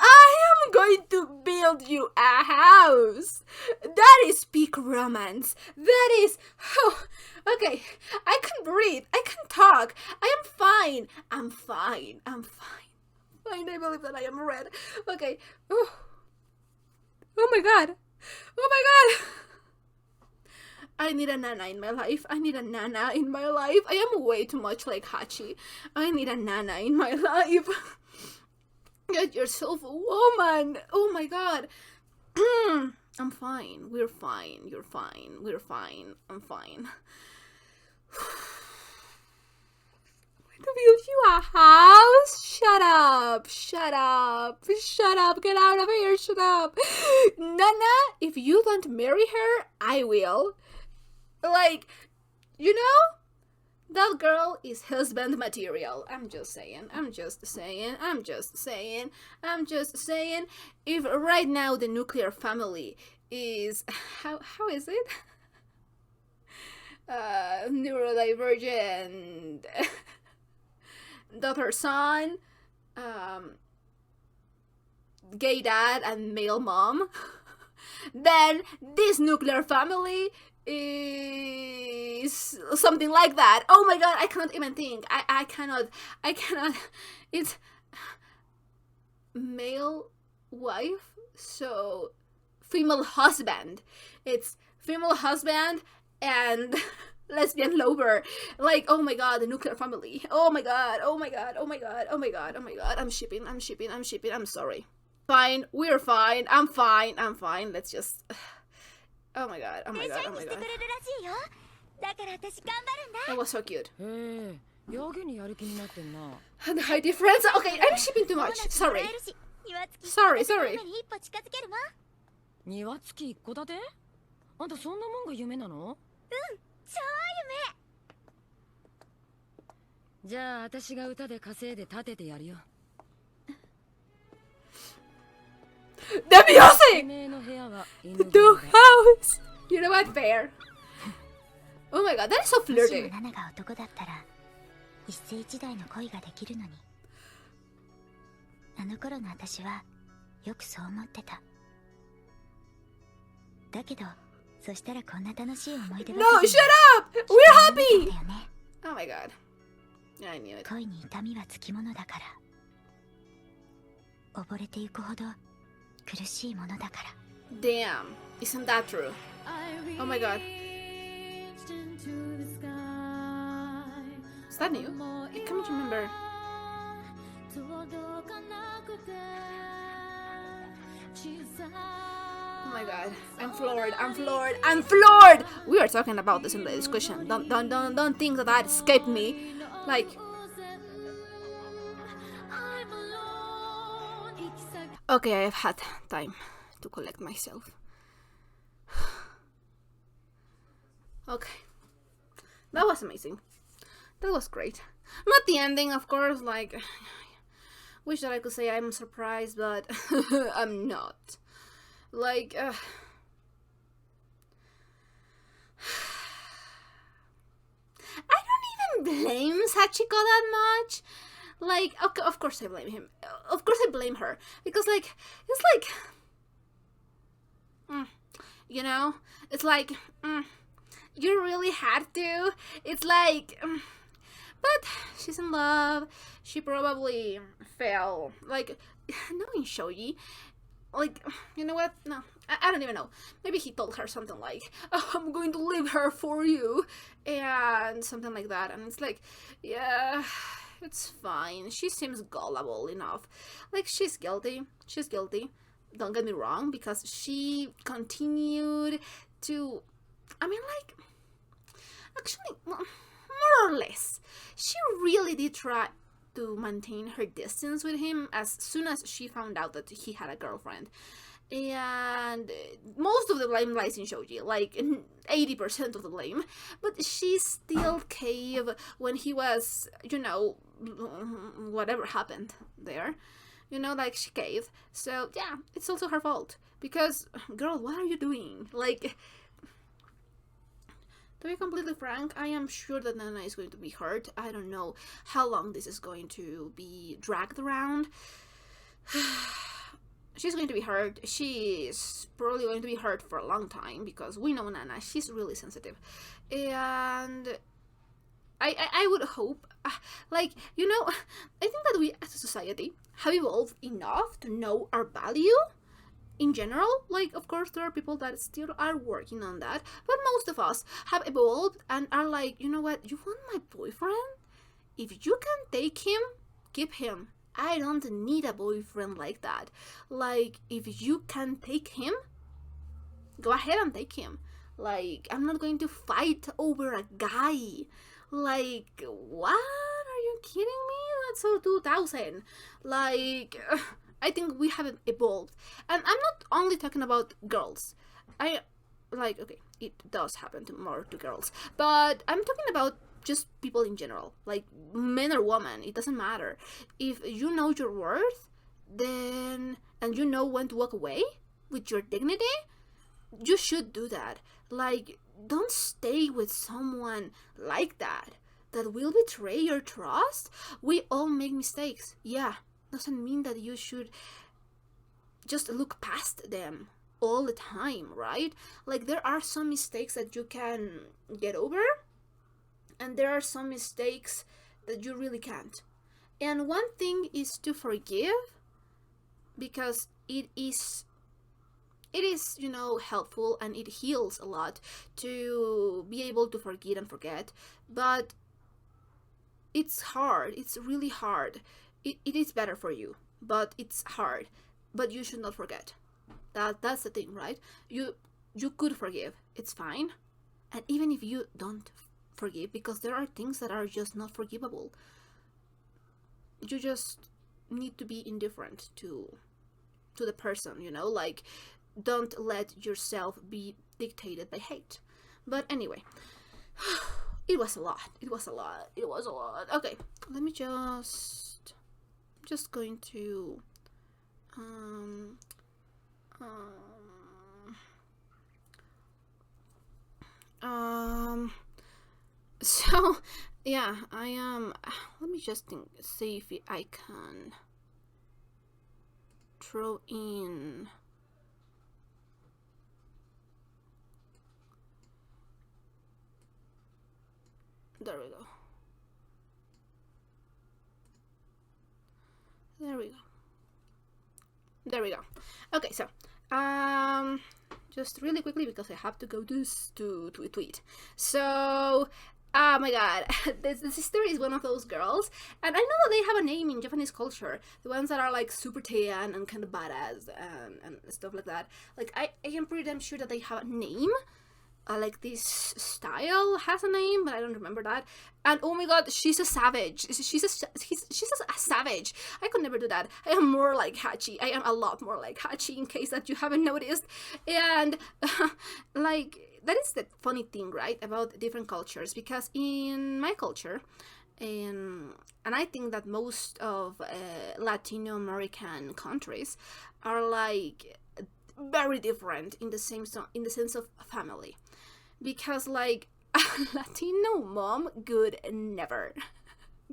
I am going to build you a house. That is peak romance. That is... Oh, okay, I can breathe. I can talk. I am fine. I'm fine. I'm fine. Fine, I believe that I am red. Okay. Oh, oh my god. Oh my god. I need a nana in my life. I need a nana in my life. I am way too much like Hachi. I need a nana in my life. Get yourself a woman. Oh my god. I'm fine. We're fine. You're fine. We're fine. I'm fine. To build you a house? Shut up. Shut up. Shut up. Get out of here. Shut up. Nana, if you don't marry her, I will. Like, you know? That girl is husband material. I'm just saying. I'm just saying. I'm just saying. I'm just saying. If right now the nuclear family is... How is it? Neurodivergent... daughter son, gay dad and male mom, then this nuclear family is something like that. Oh my god, I cannot even think. I cannot. It's male wife, so female husband. It's female husband and lesbian lover. Like, oh my god, the nuclear family. Oh my god, oh my god, oh my god, oh my god, oh my god. I'm shipping. I'm sorry. Fine, we're fine. I'm fine. Let's just... Oh my god, oh my god, oh my god. That was so cute. The height difference? Okay, I'm shipping too much. Sorry. 庭付き一戸建て？あんたそんなもんが夢なの？超夢。じゃあ私が歌で稼いで立ててやるよ。The music! The doghouse! You know what? Fair. Oh my god, that is so flirty. ナナが男だったら一世一代の恋ができるのに。あの頃の私はよくそう思ってた。だけど、そしたらこんな楽しい思い出ばかり。 No, shut up! We're happy! Oh my god. Yeah, I knew it. 恋に痛みはつきものだから。溺れてゆくほど苦しいものだから。 Damn, isn't that true? Oh my god. Is that new? I can't remember. Oh my god, I'm floored! We were talking about this in the discussion. Don't think that escaped me. Like... Okay, I've had time to collect myself. Okay. That was amazing. That was great. Not the ending, of course, like... Wish that I could say I'm surprised, but I'm not. Like, I don't even blame Sachiko that much. Like, okay, of course I blame him. Of course I blame her. Because, like, it's like... you know? It's like... you really had to. It's like... but she's in love. She probably fell. Like, knowing Shoji... Like, you know what? No, I don't even know. Maybe he told her something like, oh, I'm going to leave her for you. And something like that. And it's like, yeah, it's fine. She seems gullible enough. Like, she's guilty. She's guilty. Don't get me wrong, because she continued to... I mean, like... Actually, well, more or less. She really did try to maintain her distance with him as soon as she found out that he had a girlfriend. And most of the blame lies in Shoji, like 80% of the blame. But she still caved when he was, you know, whatever happened there. You know, like, she caved. So, yeah, it's also her fault. Because, girl, what are you doing? Like... To be completely frank, I am sure that Nana is going to be hurt. I don't know how long this is going to be dragged around. She's going to be hurt. She's probably going to be hurt for a long time because we know Nana. She's really sensitive. And I would hope, like, you know, I think that we as a society have evolved enough to know our value. In general, like, of course, there are people that still are working on that, but most of us have evolved and are like, you know what, you want my boyfriend? If you can take him, keep him. I don't need a boyfriend like that. Like, if you can take him, go ahead and take him. Like, I'm not going to fight over a guy. Like, what? Are you kidding me? That's so 2000. Like, I think we haven't evolved. And I'm not only talking about girls. Okay, it does happen more to girls. But I'm talking about just people in general. Like, men or women, it doesn't matter. If you know your worth, then, and you know when to walk away with your dignity, you should do that. Like, don't stay with someone like that will betray your trust. We all make mistakes. Yeah, doesn't mean that you should just look past them all the time, right? Like, there are some mistakes that you can get over, and there are some mistakes that you really can't. And one thing is to forgive, because it is, helpful, and it heals a lot to be able to forgive and forget. But it's hard. It's really hard. It is better for you, but it's hard. But you should not forget. That's the thing, right? You could forgive. It's fine. And even if you don't forgive, because there are things that are just not forgivable, you just need to be indifferent to the person, like, don't let yourself be dictated by hate. But anyway, it was a lot. Okay, let me just going to so yeah, I am, let me just see if I can throw in there we go. Okay, so just really quickly, because I have to go to tweet. So, oh my god, the sister is one of those girls, and I know that they have a name in Japanese culture, the ones that are like super tan and kind of badass and stuff like that. Like, I am pretty damn sure that they have a name. Like, this style has a name, but I don't remember that. And oh my god, she's a savage. She's a savage. I could never do that. I am more like Hachi. I am a lot more like Hachi, in case that you haven't noticed. And like, that is the funny thing, right, about different cultures, because in my culture, and I think that most of Latino American countries are like very different in the sense of family, because like a Latino mom could never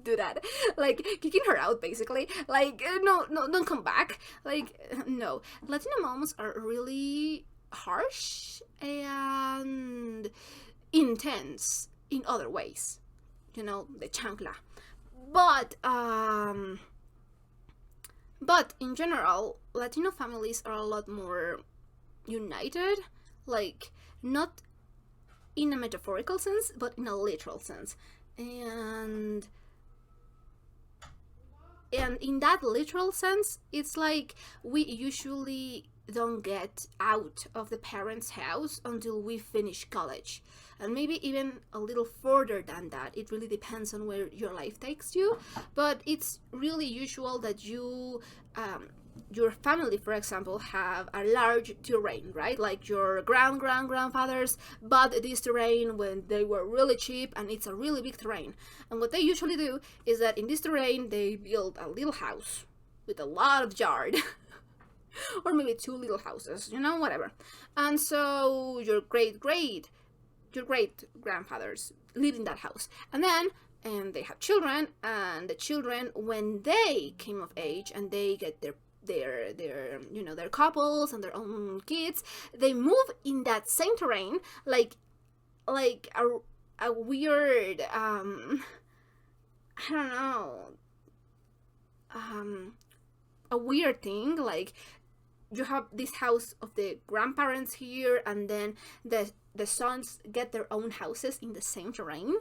do that, like kicking her out basically, like no, don't come back, like no. Latino moms are really harsh and intense in other ways, the chancla. But in general, Latino families are a lot more united, like, not in a metaphorical sense, but in a literal sense. And in that literal sense, it's like we usually don't get out of the parents' house until we finish college, and maybe even a little further than that. It really depends on where your life takes you, but it's really usual that you your family, for example, have a large terrain, right? Like, your grandfathers bought this terrain when they were really cheap, and it's a really big terrain. And what they usually do is that in this terrain they build a little house with a lot of yard or maybe 2 little houses, whatever. And so your great grandfathers live in that house, and they have children, and the children, when they came of age and they get their couples and their own kids, they move in that same terrain, like a weird I don't know, a weird thing. Like, you have this house of the grandparents here, and then the sons get their own houses in the same terrain,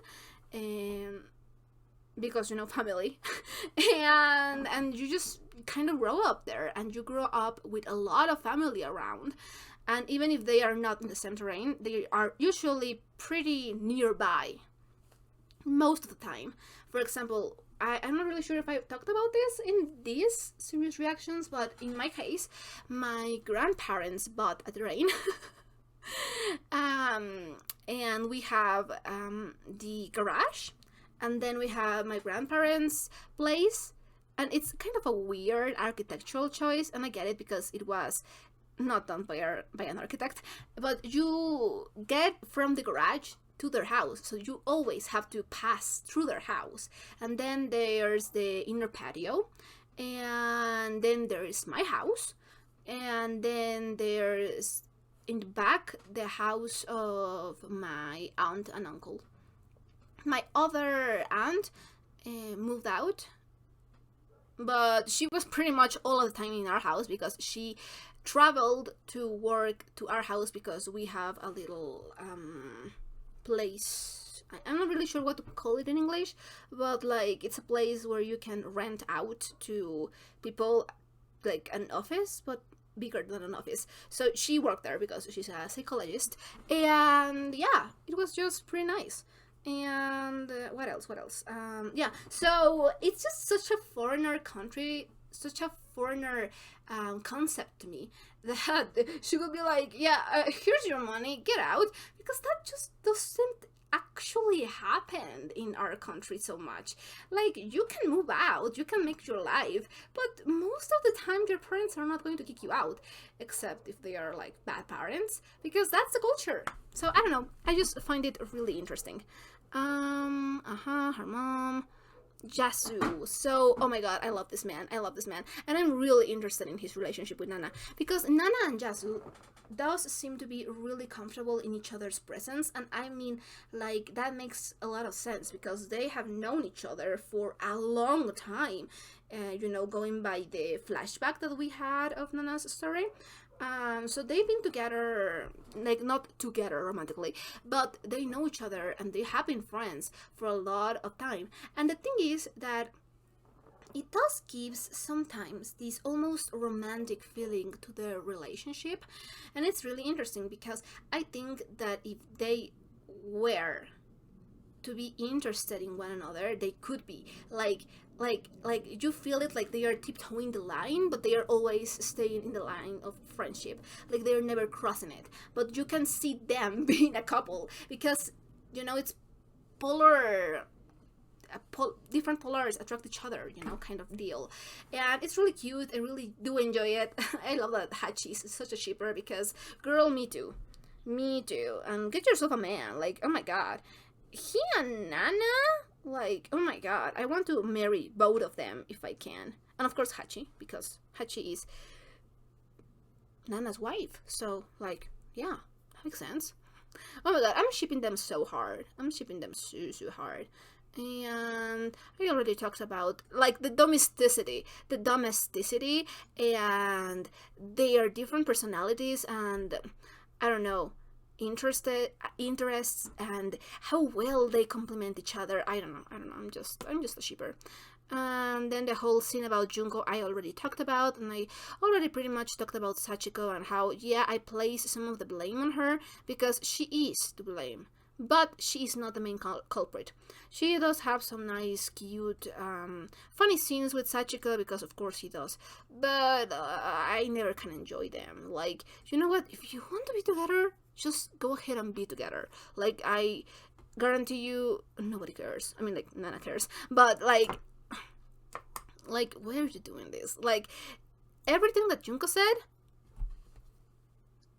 because family. and you just kind of grow up there, and you grow up with a lot of family around, And even if they are not in the same terrain, they are usually pretty nearby most of the time. For example, I'm not really sure if I talked about this in these serious reactions, but in my case, my grandparents bought a terrain. And we have the garage, and then we have my grandparents' place, and it's kind of a weird architectural choice, and I get it because it was not done by an architect, but you get from the garage to their house, so you always have to pass through their house. And then there's the inner patio, and then there is my house, and then there's in the back the house of my aunt and uncle. My other aunt moved out, but she was pretty much all of the time in our house because she traveled to work to our house because we have a little place. I'm not really sure what to call it in English, but like it's a place where you can rent out to people, like an office, but bigger than an office. So she worked there because she's a psychologist, and yeah, it was just pretty nice. And what else? Yeah, so it's just such a foreigner country, such a foreigner concept to me, that she would be like, yeah, here's your money, get out, because that just doesn't actually happen in our country so much. Like, you can move out, you can make your life, but most of the time your parents are not going to kick you out, except if they are like bad parents, because that's the culture. So I don't know, I just find it really interesting. Her mom, Yasu. So, oh my god, I love this man, and I'm really interested in his relationship with Nana, because Nana and Yasu does seem to be really comfortable in each other's presence, and I mean, like, that makes a lot of sense because they have known each other for a long time, you know, going by the flashback that we had of Nana's story. So they've been together, like, not together romantically, but they know each other and they have been friends for a lot of time. And the thing is that it does gives sometimes this almost romantic feeling to their relationship, and it's really interesting because I think that if they were to be interested in one another, they could be like you feel it, like they are tiptoeing the line, but they are always staying in the line of friendship, like they're never crossing it, but you can see them being a couple because, you know, it's different polars attract each other, you know, kind of deal. And it's really cute. I really do enjoy it. I love that Hachi is such a shipper because, girl, me too, and get yourself a man, like, oh my god, he and Nana, like, oh my god, I want to marry both of them if I can. And of course Hachi, because Hachi is Nana's wife, so, like, yeah, that makes sense. Oh my god, I'm shipping them so hard. I'm shipping them so hard. And I already talked about, like, the domesticity, and their different personalities, and I don't know, interests, and how well they complement each other. I don't know. I'm just a shipper. And then the whole scene about Junko I already talked about, and I already pretty much talked about Sachiko and how, yeah, I place some of the blame on her because she is to blame, but she is not the main culprit. She does have some nice, cute, funny scenes with Sachiko, because of course he does, but I never can enjoy them. Like, you know what, if you want to be together, just go ahead and be together. Like, I guarantee you, nobody cares. I mean, like, Nana cares, but like, why are you doing this? Like, everything that Junko said,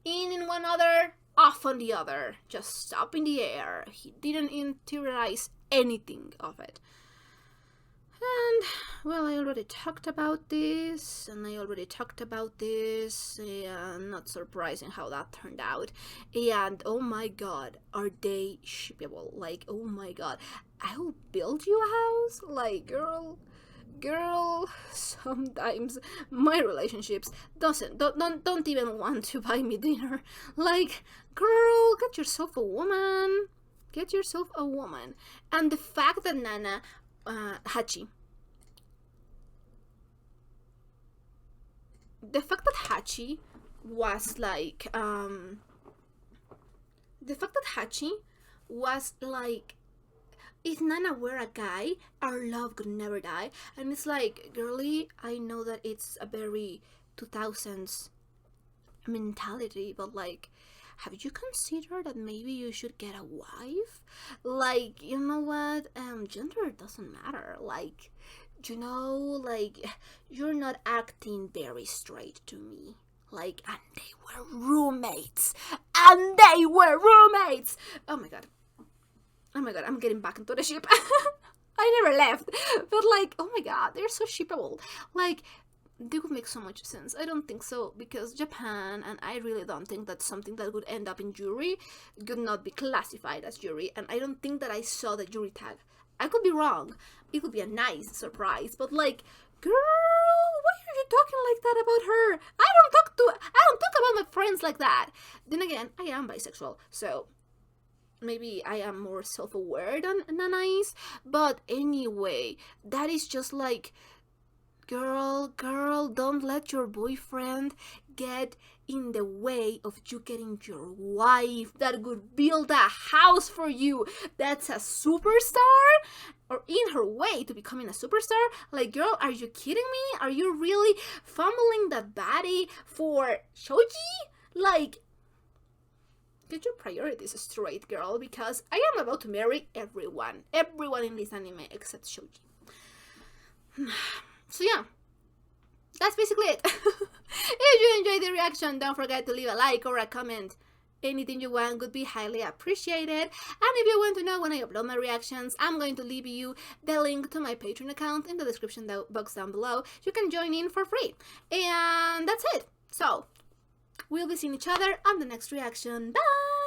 in one other, off on the other, just up in the air. He didn't interiorize anything of it. And, well, I already talked about this, and not surprising how that turned out. And, oh my god, are they shippable? Like, oh my god, I'll build you a house? Like, girl, sometimes my relationships don't even want to buy me dinner. Like, girl, get yourself a woman. And the fact that Nana, Hachi, was like, the fact that Hachi was like, if Nana were a guy, our love could never die. And it's like, girly, I know that it's a very 2000s mentality, but like, have you considered that maybe you should get a wife? Like, you know what? Gender doesn't matter. Like, you know, like, you're not acting very straight to me. Like, and they were roommates. And they were roommates! Oh my god, I'm getting back into the ship. I never left. But like, oh my god, they're so shippable. Like, they would make so much sense. I don't think so, because Japan, and I really don't think that something that would end up in jury could not be classified as jury, and I don't think that I saw the jury tag. I could be wrong. It would be a nice surprise, but like, girl, why are you talking like that about her? I don't talk about my friends like that. Then again, I am bisexual, so maybe I am more self-aware than Nana is, but anyway, that is just like, girl, don't let your boyfriend get in the way of you getting your wife that would build a house for you. That's a superstar, or in her way to becoming a superstar. Like, girl, are you kidding me? Are you really fumbling that body for Shoji? Like, get your priorities straight, girl, because I am about to marry everyone in this anime except Shoji. So yeah, that's basically it. If you enjoyed the reaction, don't forget to leave a like or a comment. Anything you want would be highly appreciated. And if you want to know when I upload my reactions, I'm going to leave you the link to my Patreon account in the description box down below. You can join in for free. And that's it. So, we'll be seeing each other on the next reaction. Bye!